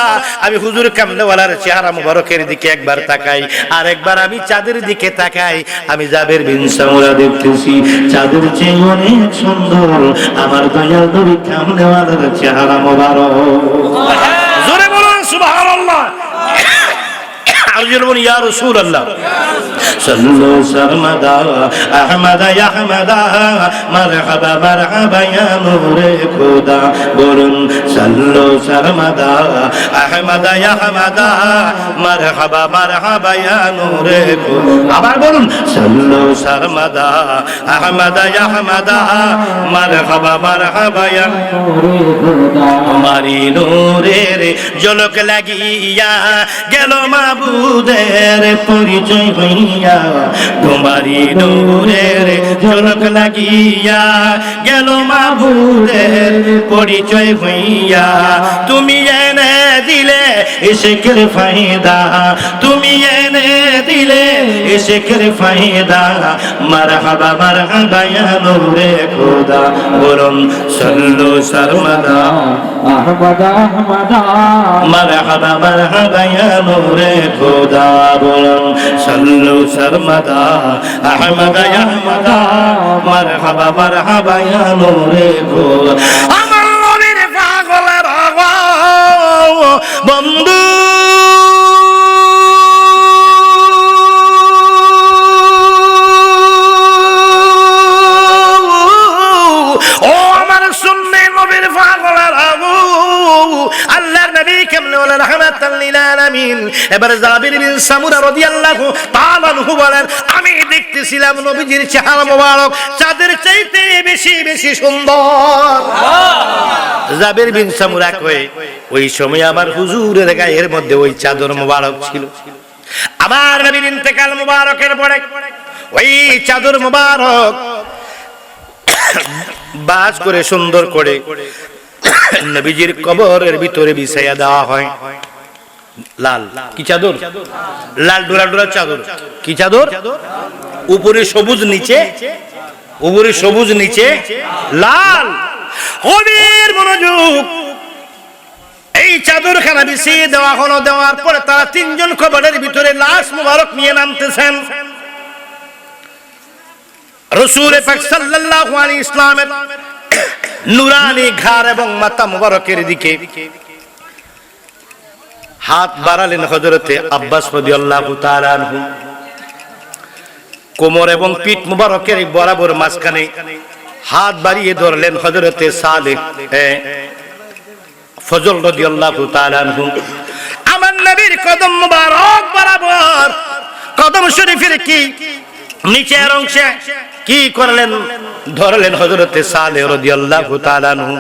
আমি হুজুর কামলেওয়ালার চেহারা মুবারকের দিকে একবার তাকাই, আর একবার আমি চাঁদের দিকে তাকাই। আমি জাবির বিন সামুরা দেখতেছি চাঁদের চেয়ে অনেক সুন্দর আমার দয়াল নবী কামলেওয়ালার চেহারা মুবারক। জোরে বলুন সুবহানাল্লাহ। আর জোরে বলুন ইয়া রাসূলুল্লাহ। সাল্লু সরমাদা আহমদ আহমদা মারহাবা মারহাবা ইয়া নূরে খোদা বলুন সাল্লু সরমাদা আহমদ আহমদা মারহাবা মারহাবা ইয়া নূরে খোদা আবার বলুন সাল্লু সরমাদা আহমদ আহমদা মারহাবা মারহাবা ইয়া তোমারি নূরের ঝলক লাগিয়া গেল মাবুদের পরিচয় হইয়া তোমারি নূরের ঝলক লাগিয়া গেল মাবুদের পরিচয় হইয়া তুমি এনে দিলে ইশকের ফায়দা তুমি এনে দিলে ইশকের ফায়দা মারহাবা মারহাবা ইয়া নূরে খোদা বলুন সাল্লু সরমাদা আহমদ আহমদা মারহাবা মারহাবা ইয়া নূরে খোদা বলুন সাল্লু সরমাদা আহমদ আহমদা মারহাবা মারহাবা ইয়া নূরে খোদা আমার নবীর পাগলের বন্ধু আল্লাহর নবী কেমনে বলেন রাহমাতাল লিল আলামিন। এবার জাবির বিন সামুরা রাদিয়াল্লাহু তাআলা আনহু বলেন আমি দেখতেছিলাম নবীজির চেহারা মোবারক চাঁদের চাইতে বেশি বেশি সুন্দর। জাবির বিন সামুরা কয় ওই সময় আমার হুজুরের গায়ের মধ্যে ওই চাদর মোবারক ছিল। আমার নবীর ইন্তেকাল মোবারকের পরে ওই চাদর মোবারক বাজ করে সুন্দর করে নবীজির কবরের ভিতরে বিছাইয়া দেওয়া হয়। লাল কি চাদর? লাল ডোরা ডোরা চাদর। কি চাদর? উপরে সবুজ নিচে, উপরে সবুজ নিচে লাল। গভীর মনোযোগ। এই চাদরখানা বিছিয়ে দেওয়া হলো। দেওয়ার পরে তারা তিনজন কবরের ভিতরে লাশ মুবারক নিয়ে নামতেছেন। রাসূল পাক সাল্লাল্লাহু আলাইহি ইসলামের নুরানি ঘাড় এবং মাথা মুবারকের দিকে হাত বাড়ালেন হযরতে আব্বাস রাদিয়াল্লাহু তাআলা আনহু। কোমর এবং পিঠ মুবারকের বরাবর মাঝখানে হাত বাড়িয়ে ধরলেন হযরতে সালেহ ফজল রাদিয়াল্লাহু তাআলা আনহু। আমার নবীর কদম মুবারক বরাবর কদম শরীফের কি নিচের অংশে কি করলেন? ধরলেন হযরতে সালেহ রাদিয়াল্লাহু তাআলা আনহু।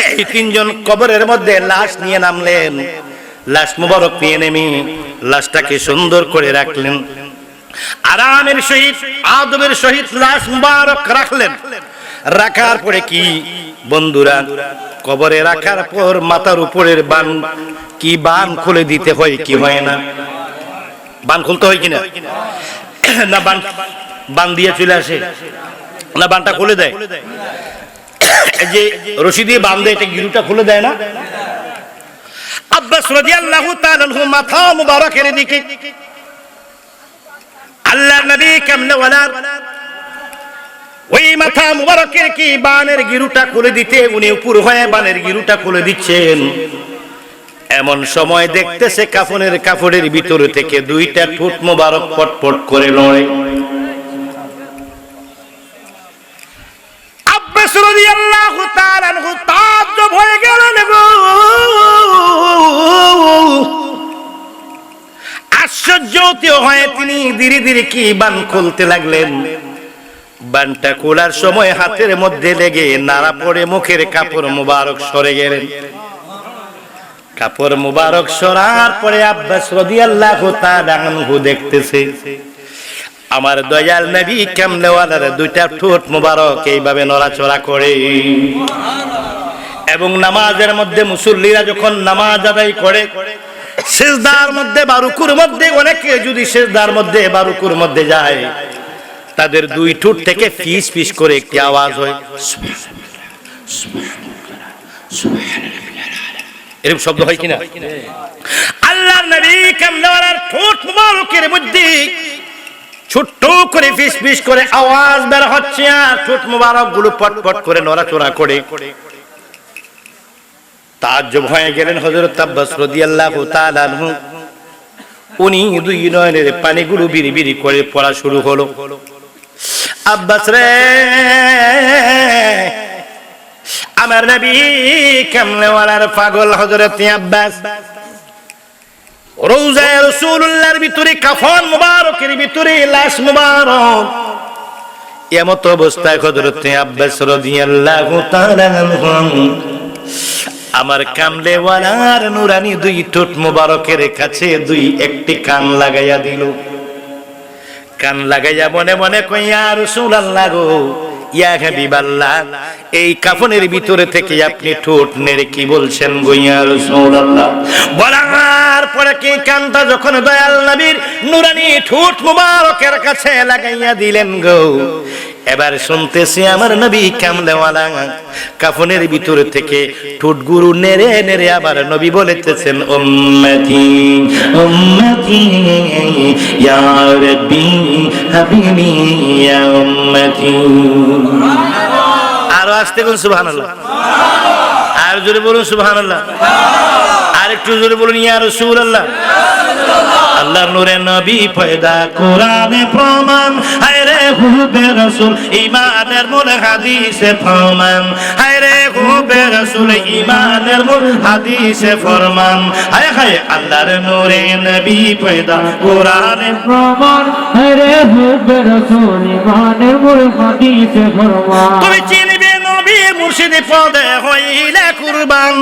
এই তিনজন কবরের মধ্যে লাশ নিয়ে নামলেন। লাশ মুবারক নিয়ে নেমে লাশটাকে সুন্দর করে রাখলেন। আরামের সহিত আদবের সহিত লাশ মুবারক রাখলেন। রাখার পরে কি বন্ধুরা, কবরে রাখার পর মাথার উপরের বান কি বান খুলে দিতে হয় কি হয় না? বান খুলতে হয় কিনা? না বান বান দিয়ে চলে আসে না বানটা খুলে দেয়? যে রশি দিয়ে বান দেয় এটা গিরুটা খুলে দেয় না? আব্বাস রাদিয়াল্লাহু তাআলা আনহু মাথা মুবারকের দিকে আল্লাহর নবী কেমনে ওয়ালা ওই মাথা মুবারকের কি বানের গিরুটা খুলে দিতে উনি উপর হয়ে বানের গিরুটা খুলে দিচ্ছেন। এমন সময় দেখতেছে কাফনের কাপড়ের ভিতর থেকে দুইটা ঠোঁট মুবারক পটপট করে লড়ে। আব্বাস রাদিয়াল্লাহু তাআলা আনহু তাজ্জব হয়ে গেলেন গো। আশ্চর্যত হয়ে তিনি ধীরে ধীরে কি বান খুলতে লাগলেন। বানটা খোলার সময় হাতের মধ্যে লেগে নাড়া পড়ে মুখের কাপড় মুবারক সরে গেলেন। কাপড় মুবারক সরার পরে আব্বাস রাদিয়াল্লাহু তাআলা আনহু দেখতেছে আমার দয়াল নবী কেমনে ওয়ালার দুইটা ঠোঁট মুবারক এইভাবে নড়াচড়া করে। এবং নামাজের মধ্যে মুসল্লিরা যখন নামাজ আদায় করে সিজদার মধ্যে বা রুকুর মধ্যে অনেকে যদি সিজদার মধ্যে বা রুকুর মধ্যে যায় তাদের দুই ঠোঁট থেকে ফিস ফিস করে একটি আওয়াজ হয়, এরকম শব্দ হয় কিনা? আল্লাহর নবী কেমনে ওনার ঠোঁট মুবারকের মধ্যে ছোট্ট করে ফিস ফিস করে আওয়াজ বের হচ্ছে আর ঠোঁট মুবারক গুলো পটপট করে নড়াচড়া করে। তাজ্জব হয়ে গেলেন হযরত আব্বাস রাদিয়াল্লাহু তাআলা আনহু। উনি দুই নয়নের পানিগুলো বিড়ি বিড়ি করে পড়া শুরু হলো। আব্বাস রে, আমার নবী কামলেওয়ালার পাগল হযরত আব্বাস রওজায়ে রাসূলুল্লাহর ভিতরে কাফন মুবারকের ভিতরে লাশ মুবারক, এমত অবস্থায় হযরত আব্বাস রাদিয়াল্লাহু তাআলা আনহু আমার কামলেওয়ালার নুরানি দুই ঠোঁট মুবারকের কাছে একটি কান লাগাইয়া দিল। কান লাগাইয়া মনে মনে কই, ইয়া রাসূলুল্লাহ গো, ইয়া হাবিবাল্লাহ, এই কাফনের ভিতরে থেকে আপনি ঠোঁট নেড়ে কি বলছেন গো ইয়া রাসূলুল্লাহ? বলার পরে কি কানটা যখন দয়াল নবীর নুরানি ঠোঁট মুবারকের কাছে লাগাইয়া দিলেন গো, এবার শুনতেছি আমার নবী কামলেওয়ালা কাফনের ভিতরে থেকে ঠোঁট গুরু নেড়ে নেড়ে আবার নবী বলেতেছেন, উম্মতি উম্মতি ইয়া রাব্বি হাবিবি ইয়া উম্মতি। আরো আস্তে বলুন সুবহানাল্লাহ, আর জোরে বলুন সুবহানাল্লাহ, আর একটু জোরে বলুন ইয়া রাসূলুল্লাহ। আল্লাহর নূরে নবী পয়দা, কোরআনে প্রমাণ, হায়রে হুবে রাসূল ঈমানের মূল হাদিসে ফরমান, হায়রে হুবে রাসূল ঈমানের মূল হাদিসে ফরমান, হায় হায় আল্লাহর নূরে নবী পয়দা, কোরআনে প্রমাণ, হায়রে হুবে রাসূল ঈমানের মূল হাদিসে ফরমান। তুমি চিনবে নবী মুর্শিদ পদে হইলে কুরবান,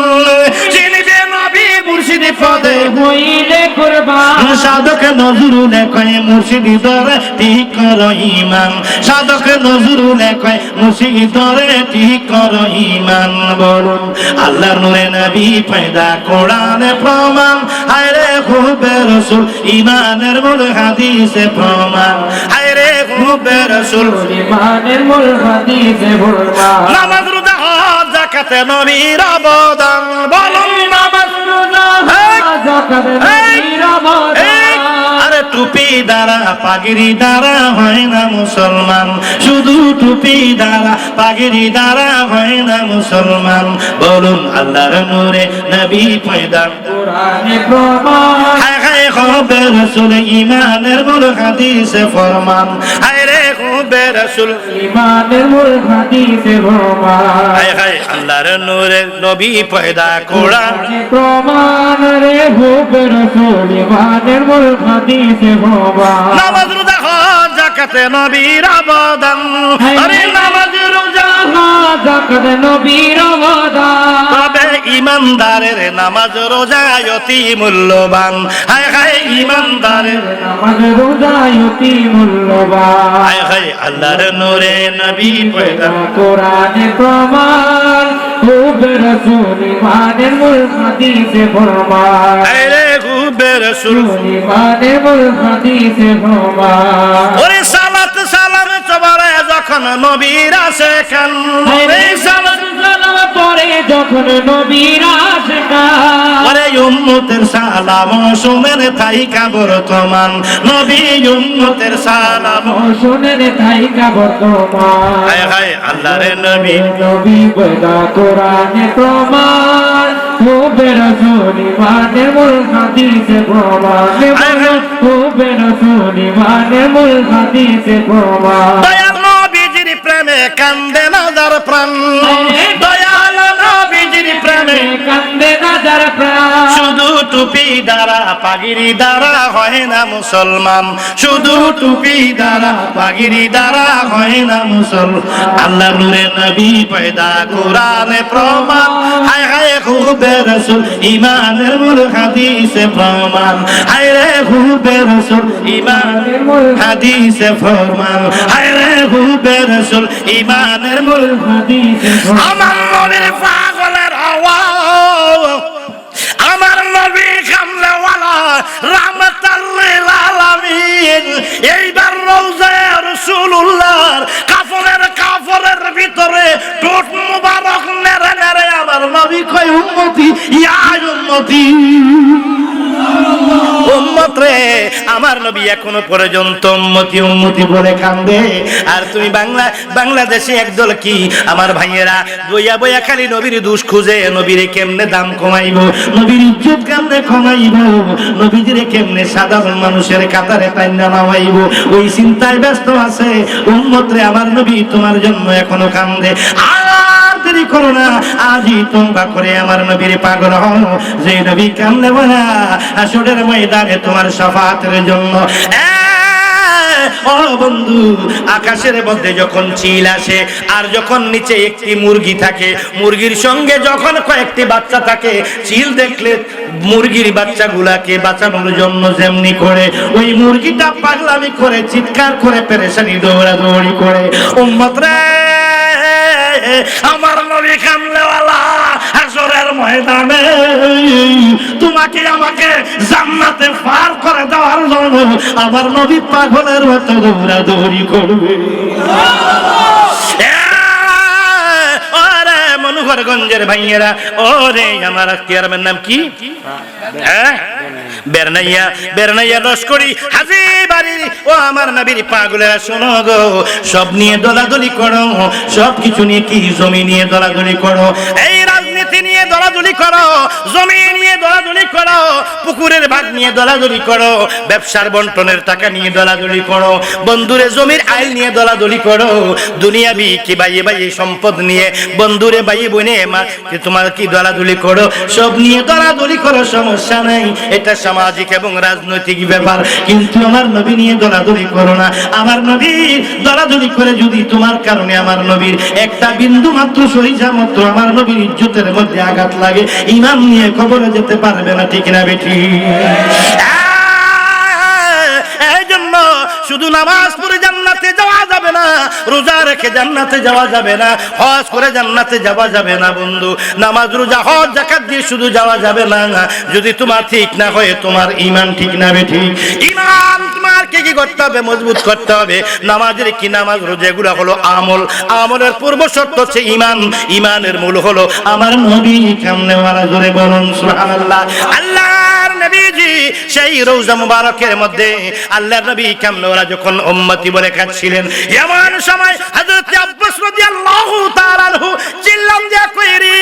চিনবে নবী মুর্শিদ পদে হইলে কুরবান। সাধক নজরুলে কয় মুর্শিদি দরে ঠিক কর ঈমান, সাধক নজরুলে কয় মুর্শিদি দরে ঠিক কর ঈমান। বলুন আল্লাহর নূরে নবী পয়দা, কোরআনে প্রমাণ, হায়রে হুবে রাসূল ঈমানের মূল হাদিসে প্রমাণ, হায়রে হুবে রাসূল ঈমানের মূল হাদিসে ফরমান। নামাজ রোজা হজ যাকাতে নবীর অবদান, বলুন নামাজ রোজা হজ যাকাতে নবীর অবদান। আরে টুপি দ্বারা পাগড়ি দ্বারা হয় না মুসলমান, শুধু টুপি দ্বারা পাগড়ি দ্বারা হয় না মুসলমান। বলুন আল্লাহর নূরে নবী পয়দা, কোরআনে প্রমাণ, হায় হায় হুবে রাসূল ঈমানের মূল হাদিসে ফরমান, হায় রে হুবে রাসূল ঈমানের মূল হাদিসে ফরমান। হায় হায় আল্লাহর নূরে নবী পয়দা, কোরআনে প্রমাণ, রে হুবে রাসূল ঈমানের মূল হাদিসে ফরমান। নামাজ রোজা হজ যাকাতে নবীর অবদান, আরে নামাজ রোজা হজ যাকাতে নবীর অবদান। তবে ইমানদারের নামাজ রোজা অতি মূল্যবান, হায় হায় ইমানদারের নামাজ রোজা অতি মূল্যবান। হায় হায় আল্লাহর নূরে নবী পয়দা, কোরআনে প্রমাণ, হুবে রাসূল ঈমানের মূল হাদিসে ফরমান। হায় রে হুবে রাসূল ঈমানের মূল হাদিসে ফরমান। ওরে সালাত সালাম চবারে যখন নবীর আসে খান, ওরে সালাত সালাম পরে যখন নবীর আশিকান। ওরে উম্মতের সালাম শুনেন থাইকা বর্তমান, নবী উম্মতের সালাম শুনেন থাইকা বর্তমান। হায় হায় আল্লাহর নবী নবী পয়দা, কোরআনে প্রমাণ, হুবে রাসূল ঈমানের মূল হাদিসে প্রমাণ। হুবে রাসূল ঈমানের মূল হাদিসে প্রমাণ। দয়াল নবীজির প্রেমে কান্দে নাজার প্রাণ, দয়াল নবীজির প্রেমে কান্দে নাজার প্রাণ। শুধু টুপি দ্বারা পাগড়ি দ্বারা হয় না মুসলমান, শুধু টুপি দ্বারা পাগড়ি দ্বারা হয় না মুসলমান। আল্লাহ নূরে নবী পয়দা, কোরআনে প্রমাণ, হায় হায় হুবে রাসূল ঈমানের মূল হাদিসে প্রমাণ, হায় রে হুবে রাসূল ঈমানের মূল হাদিসে প্রমাণ, হায় রে হুবে রাসূল ঈমানের মূল হাদিসে ফরমান। আমার নবীর পাগলের আওয়াজ, আমার নবী কামলেওয়ালা রাহমাতাল লিল আলামিন এইবার রওজায়ে রাসূলুল্লাহর কাফনের ভিতরে ঠোঁট মুবারক নেড়ে নেড়ে আমার আমার নবী কয় উম্মতি ইয়া উম্মতি উম্মত রে আমার নবী এখনো পর্যন্ত উম্মতি উম্মতি বলে কান্দে আর তুমি বাংলাদেশে একদল কি আমার ভাইয়েরা বইয়া বইয়া খালি নবীর দোষ খুঁজে নবীরে কেমনে দাম কমাইবো নবীর ইজ্জত কেমনে কমাইবো নবীজিরে কেমনে সাধারণ মানুষের কাতারে টাইনা নামাইবো ওই চিন্তায় ব্যস্ত আছে উম্মত রে আমার নবী তোমার জন্য এখনো কান্দে দেরি করো না আজই তোমরা করে আমার নবীর পাগল হও যে নবী কামলে বলা হাসরের ময়দানে তোমার শাফাতের জন্য ও বন্ধু আকাশের মধ্যে যখন চিল আসে আর যখন নিচে একটি মুরগি থাকে মুরগির সঙ্গে যখন কয়েকটি বাচ্চা থাকে চিল দেখলে মুরগির বাচ্চাগুলাকে বাঁচানোর জন্য যেমনি করে ওই মুরগিটা পাগলামি করে চিৎকার করে পেরেশানি দৌড়াদৌড়ি করে উম্মত রে আমার নবী কামলেওয়ালা হাসরের ময়দানে তোমাকে আমাকে জান্নাতে পার করে দেওয়ার জন্য আমার নবী পাগলের মতো দৌড়াদৌড়ি করবে ওরে মনোহরগঞ্জের ভাইয়েরা ওরে আমার চেয়ারম্যান নাম কি বেরনাইয়া লস্করি হাজি বাড়ি ও আমার নবীর পাগলেরা শোনো গো সব নিয়ে দলাদলি করো সব কিছু নিয়ে কি জমি নিয়ে দলাদলি করো এই রাজনীতি নিয়ে দলাদলি করো জমি নিয়ে দলাদলি করো পুকুরের ভাগ নিয়ে দলাদলি করো ব্যবসার বন্টনের টাকা নিয়ে দলাদলি করো বন্ধুরে জমির আইল নিয়ে দলাদলি করো দুনিয়াবি কি বাইয়ে বাইয়ে সম্পদ নিয়ে বন্ধুরে বাইয়ে বনে মা তোমার কি দলাদলি করো সব নিয়ে দলাদলি করো সমস্যা নাই এটা সামাজিক এবং রাজনৈতিক ব্যাপার কিন্তু আমার নবী নিয়ে দলাদলি করো না আমার নবীর দলাদলি করে যদি তোমার কারণে আমার নবীর একটা বিন্দু মাত্র সরিষা মাত্র আমার নবীর ইজ্জতের মধ্যে আঘাত লাগে ইমাম নিয়ে কবরে যেতে পারবে না ঠিক না বেটি এই জন্য শুধু নামাজ পড়ে জান্নাতে যাওয়া যাবে না রোজা রেখে জান্নাতে যাওয়া যাবে না হজ করে জান্নাতে যাওয়া যাবে না বন্ধু নামাজ রোজা হজ যাকাত দিয়ে শুধু যাওয়া যাবে না যদি তোমার ঠিক না হয় তোমার ঈমান ঠিক না বেঠি ঈমান তোমার কি করতে হবে মজবুত করতে হবে নামাজের কি নামাজ রোজা এগুলো হলো আমলের পূর্ব শর্ত হচ্ছে ঈমান ঈমানের মূল হলো আমার নবী কেমনে মারা জোরে বলুন সুবহানাল্লাহ আল্লাহর নবীজি সেই রওজা মুবারকের মধ্যে আল্লাহর নবী কামলেওয়ালা যখন উম্মতি বলে কাঁদছিলেন এমন সময় হযরত আব্বাস রাদিয়াল্লাহু তাআলা আনহু চিল্লাম দিয়া কইরি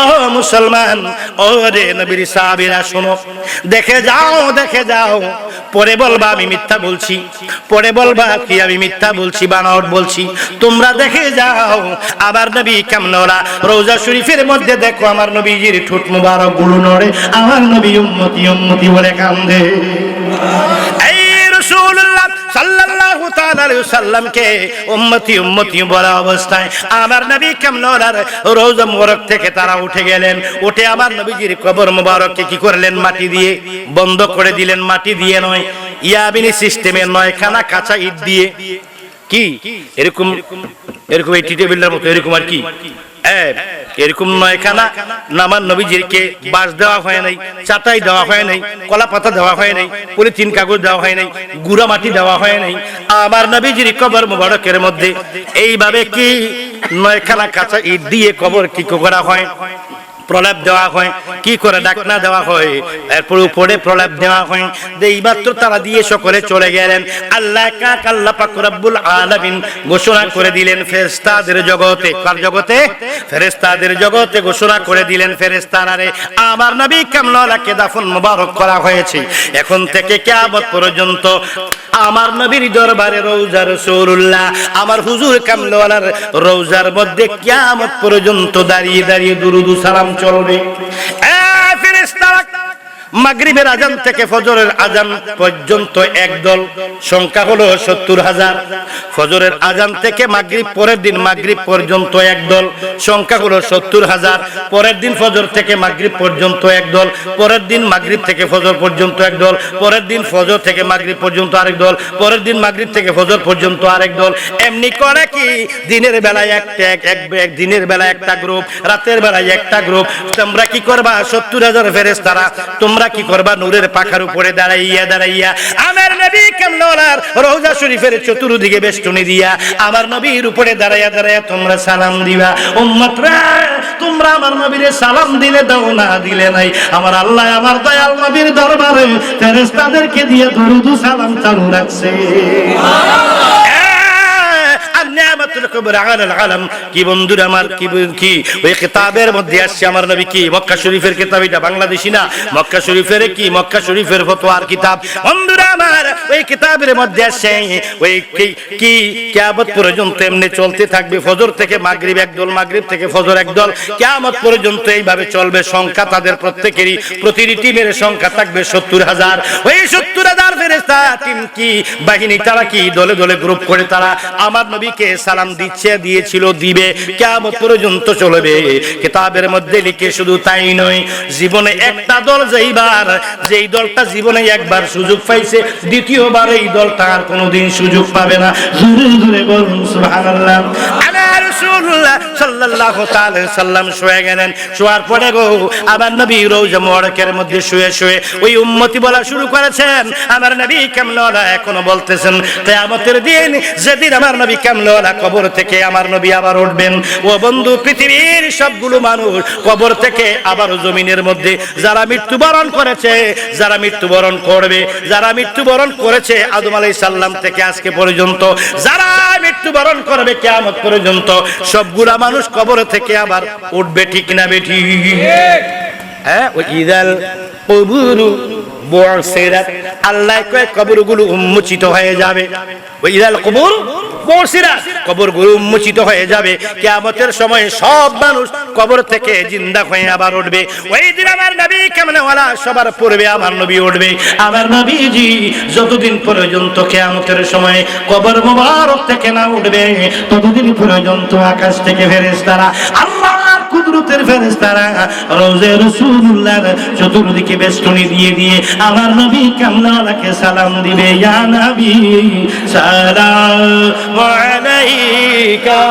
ও মুসলমান ও রে নবীর সাহাবীরা শোনো দেখে যাও পরে বলবা আমি মিথ্যা বলছি পরে বলবা কি আমি মিথ্যা বলছি বানাওয়াট বলছি তোমরা দেখে যাও আবার নবী কামলেওয়ালা রওজা শরীফের মধ্যে দেখো আমার নবীজির ঠোঁট মুবারক গুলো নড়ে আমার নবী উম্মতি উম্মতি বলে কান্দে এই রাসূলুল্লাহ সাল্লাল্লাহু তাআলা আলাইহি ওয়াসাল্লামকে উম্মতি উম্মতি বলা অবস্থায় আমার নবী কামলেওয়ালার রওজা মুবারক থেকে তারা উঠে গেলেন উঠে আমার নবীজির কবর মুবারককে কি করলেন মাটি দিয়ে বন্ধ করে দিলেন মাটি দিয়ে নয় ইয়াবিনী সিস্টেমে নয় খানা কাঁচা ইট দিয়ে কি এরকম এই টেবিলের মতো এরকম আর কি এরকম নয়খানা নামার নবীজিকে বাঁশ দেওয়া হয় নাই চাটাই দেওয়া হয় নাই কলা পাতা দেওয়া হয় নাই পলিথিন কাগজ দেওয়া হয় নাই গুঁড়া মাটি দেওয়া হয় নাই আমার নবীজির কবর মুবারকের মধ্যে এইভাবে কি নয়খানা কাঁচা ইট দিয়ে কবর কি করা হয় প্রলাপ দেওয়া হয় কি করে ডাকনা দেওয়া হয় এরপর উপরে প্রলাপ দেওয়া হয় এইমাত্র তারা দিয়ে সকলে চলে গেলেন আল্লাহ কাক আল্লাহ পাক রব্বুল আলামিন ঘোষণা করে দিলেন ফেরেশতাদের জগতে কার জগতে ফেরেশতাদের জগতে ঘোষণা করে দিলেন ফেরেশতারা রে আমার নবী কামলেওয়ালাকে দাফন মুবারক করা হয়েছে এখন থেকে কিয়ামত পর্যন্ত আমার নবীর দরবারে রওজা রাসূলুল্লাহ আমার হুজুর কামলেওয়ালার রওজার মধ্যে কিয়ামত পর্যন্ত দাঁড়িয়ে দাঁড়িয়ে দুরূদ ও সালাম চলবে ফেরেশতারা মাগরিবের আজান থেকে ফজরের আজান পর্যন্ত একদল সংখ্যা হলো ৭০,০০০ ফজরের আজান থেকে মাগরিব পরের দিন মাগরিব পর্যন্ত একদল সংখ্যা হলো ৭০,০০০ পরের দিন ফজর থেকে মাগরিব পর্যন্ত একদল পরের দিন মাগরিব থেকে ফজর পর্যন্ত একদল পরের দিন ফজর থেকে মাগরিব পর্যন্ত আরেক দল পরের দিন মাগরিব থেকে ফজর পর্যন্ত আরেক দল এমনি করে কি দিনের বেলায় এক দিনের বেলায় একটা গ্রুপ রাতের বেলায় একটা গ্রুপ তোমরা কি করবা ৭০,০০০ ফেরেশতারা তোমরা কি করবা নূরের পাখার উপরে দাঁড়াইয়া আমার নবী কামলেওয়ালার রওজা শরীফের চতুর্দিকে বেষ্টনী দিয়া আমার নবীর উপরে দাঁড়ায়া দাঁড়ায়া তোমরা সালাম দিবা। উম্মতরা তোমরা আমার নবীরে সালাম দিলে দাও না দিলে নাই, আমার আল্লাহ আমার দয়াল নবীর দরবারে ফেরেশতাদেরকে দিয়ে দরুদ ও সালাম চালু রাখছে। কি বন্ধুরা আমার, কি ওই কিতাবের মধ্যে আসছে আমার নবী কি মক্কা শরীফের কিতাব, এটা বাংলাদেশি না, মক্কা শরীফের কি মক্কা শরীফের ফতোয়ার কিতাব। বন্ধুরা আমার ওই কিতাবের মধ্যে আসছে ওই কি কিয়ামত পর্যন্ত এমনি চলতে থাকবে, ফজর থেকে মাগরিব একদল, মাগরিব থেকে ফজর একদল, কিয়ামত পর্যন্ত এইভাবে চলবে। সংখ্যা তাদের প্রত্যেকেরই, প্রতিটি টিমের সংখ্যা থাকবে 70,000। ওই 70,000 ফেরেশতা টিম কি বাহিনী, তারা কি দলে দলে গ্রুপ করে তারা আমার নবীকে সালাম দিচ্ছে, দিয়েছিল, দিবে, কিয়ামত পর্যন্ত চলবে। কিতাবের মধ্যে লিখে শুধু তাই নয়, জীবনে একটা দল যেই দলটা জীবনে একবার সুযোগ পাইছে, দ্বিতীয়বার এই দলটা আর কোনোদিন সুযোগ পাবে না। জোরে জোরে বলুন সুবহানাল্লাহ। আমার রাসূলুল্লাহ সাল্লাল্লাহু তাআলা সাল্লাম শুয়ে গেলেন। শোয়ার পরে গো আমার নবী রওজা মুবারকের মধ্যে শুয়ে শুয়ে ওই উম্মতি বলা শুরু করেছেন, আমার নবী কামলা এখনো বলতেছেন কিয়ামতের দিন যেদিন আমার নবী কামলা কবর থেকে আমার নবী আবার উঠবেন। ও বন্ধু, পৃথিবীর সবগুলো মানুষ কবর থেকে আবার জমিনের মধ্যে যারা মৃত্যুবরণ করেছে, যারা মৃত্যুবরণ করবে, যারা মৃত্যুবরণ করেছে আদম আলাইহিস সালাম থেকে আজকে পর্যন্ত, যারা মৃত্যুবরণ করবে কিয়ামত পর্যন্ত, সবগুলা মানুষ কবর থেকে আবার উঠবে, ঠিক না বেঠি? হ্যাঁ, ওই ইদাল কবুরু বুসিরাত, আল্লাহ কয় কবরগুলো উন্মোচিত হয়ে যাবে। ওই ইদাল কবুর বুসিরাত, কবরগুলো উন্মোচিত হয়ে যাবে। কিয়ামতের সময় সব মানুষ কবর থেকে জিন্দা হয়ে আবার উঠবে। ওই দিন আমার নবী কামনাওয়ালা সবার পূর্বে আমার নবী উঠবে। আমার নবীজি যতদিন পর্যন্ত কিয়ামতের সময় কবর মোবারক থেকে না উঠবে, ততদিন পর্যন্ত আকাশ থেকে ফেরেশতারা, আল্লাহর কুদরতের ফেরেশতারা রওজা রাসূলুল্লাহর চতুর্দিকে বেষ্টনী দিয়ে দিয়ে আমার নবী কামনাওয়ালাকে সালাম দিবে, ইয়া নবী সালাম আলাইকা।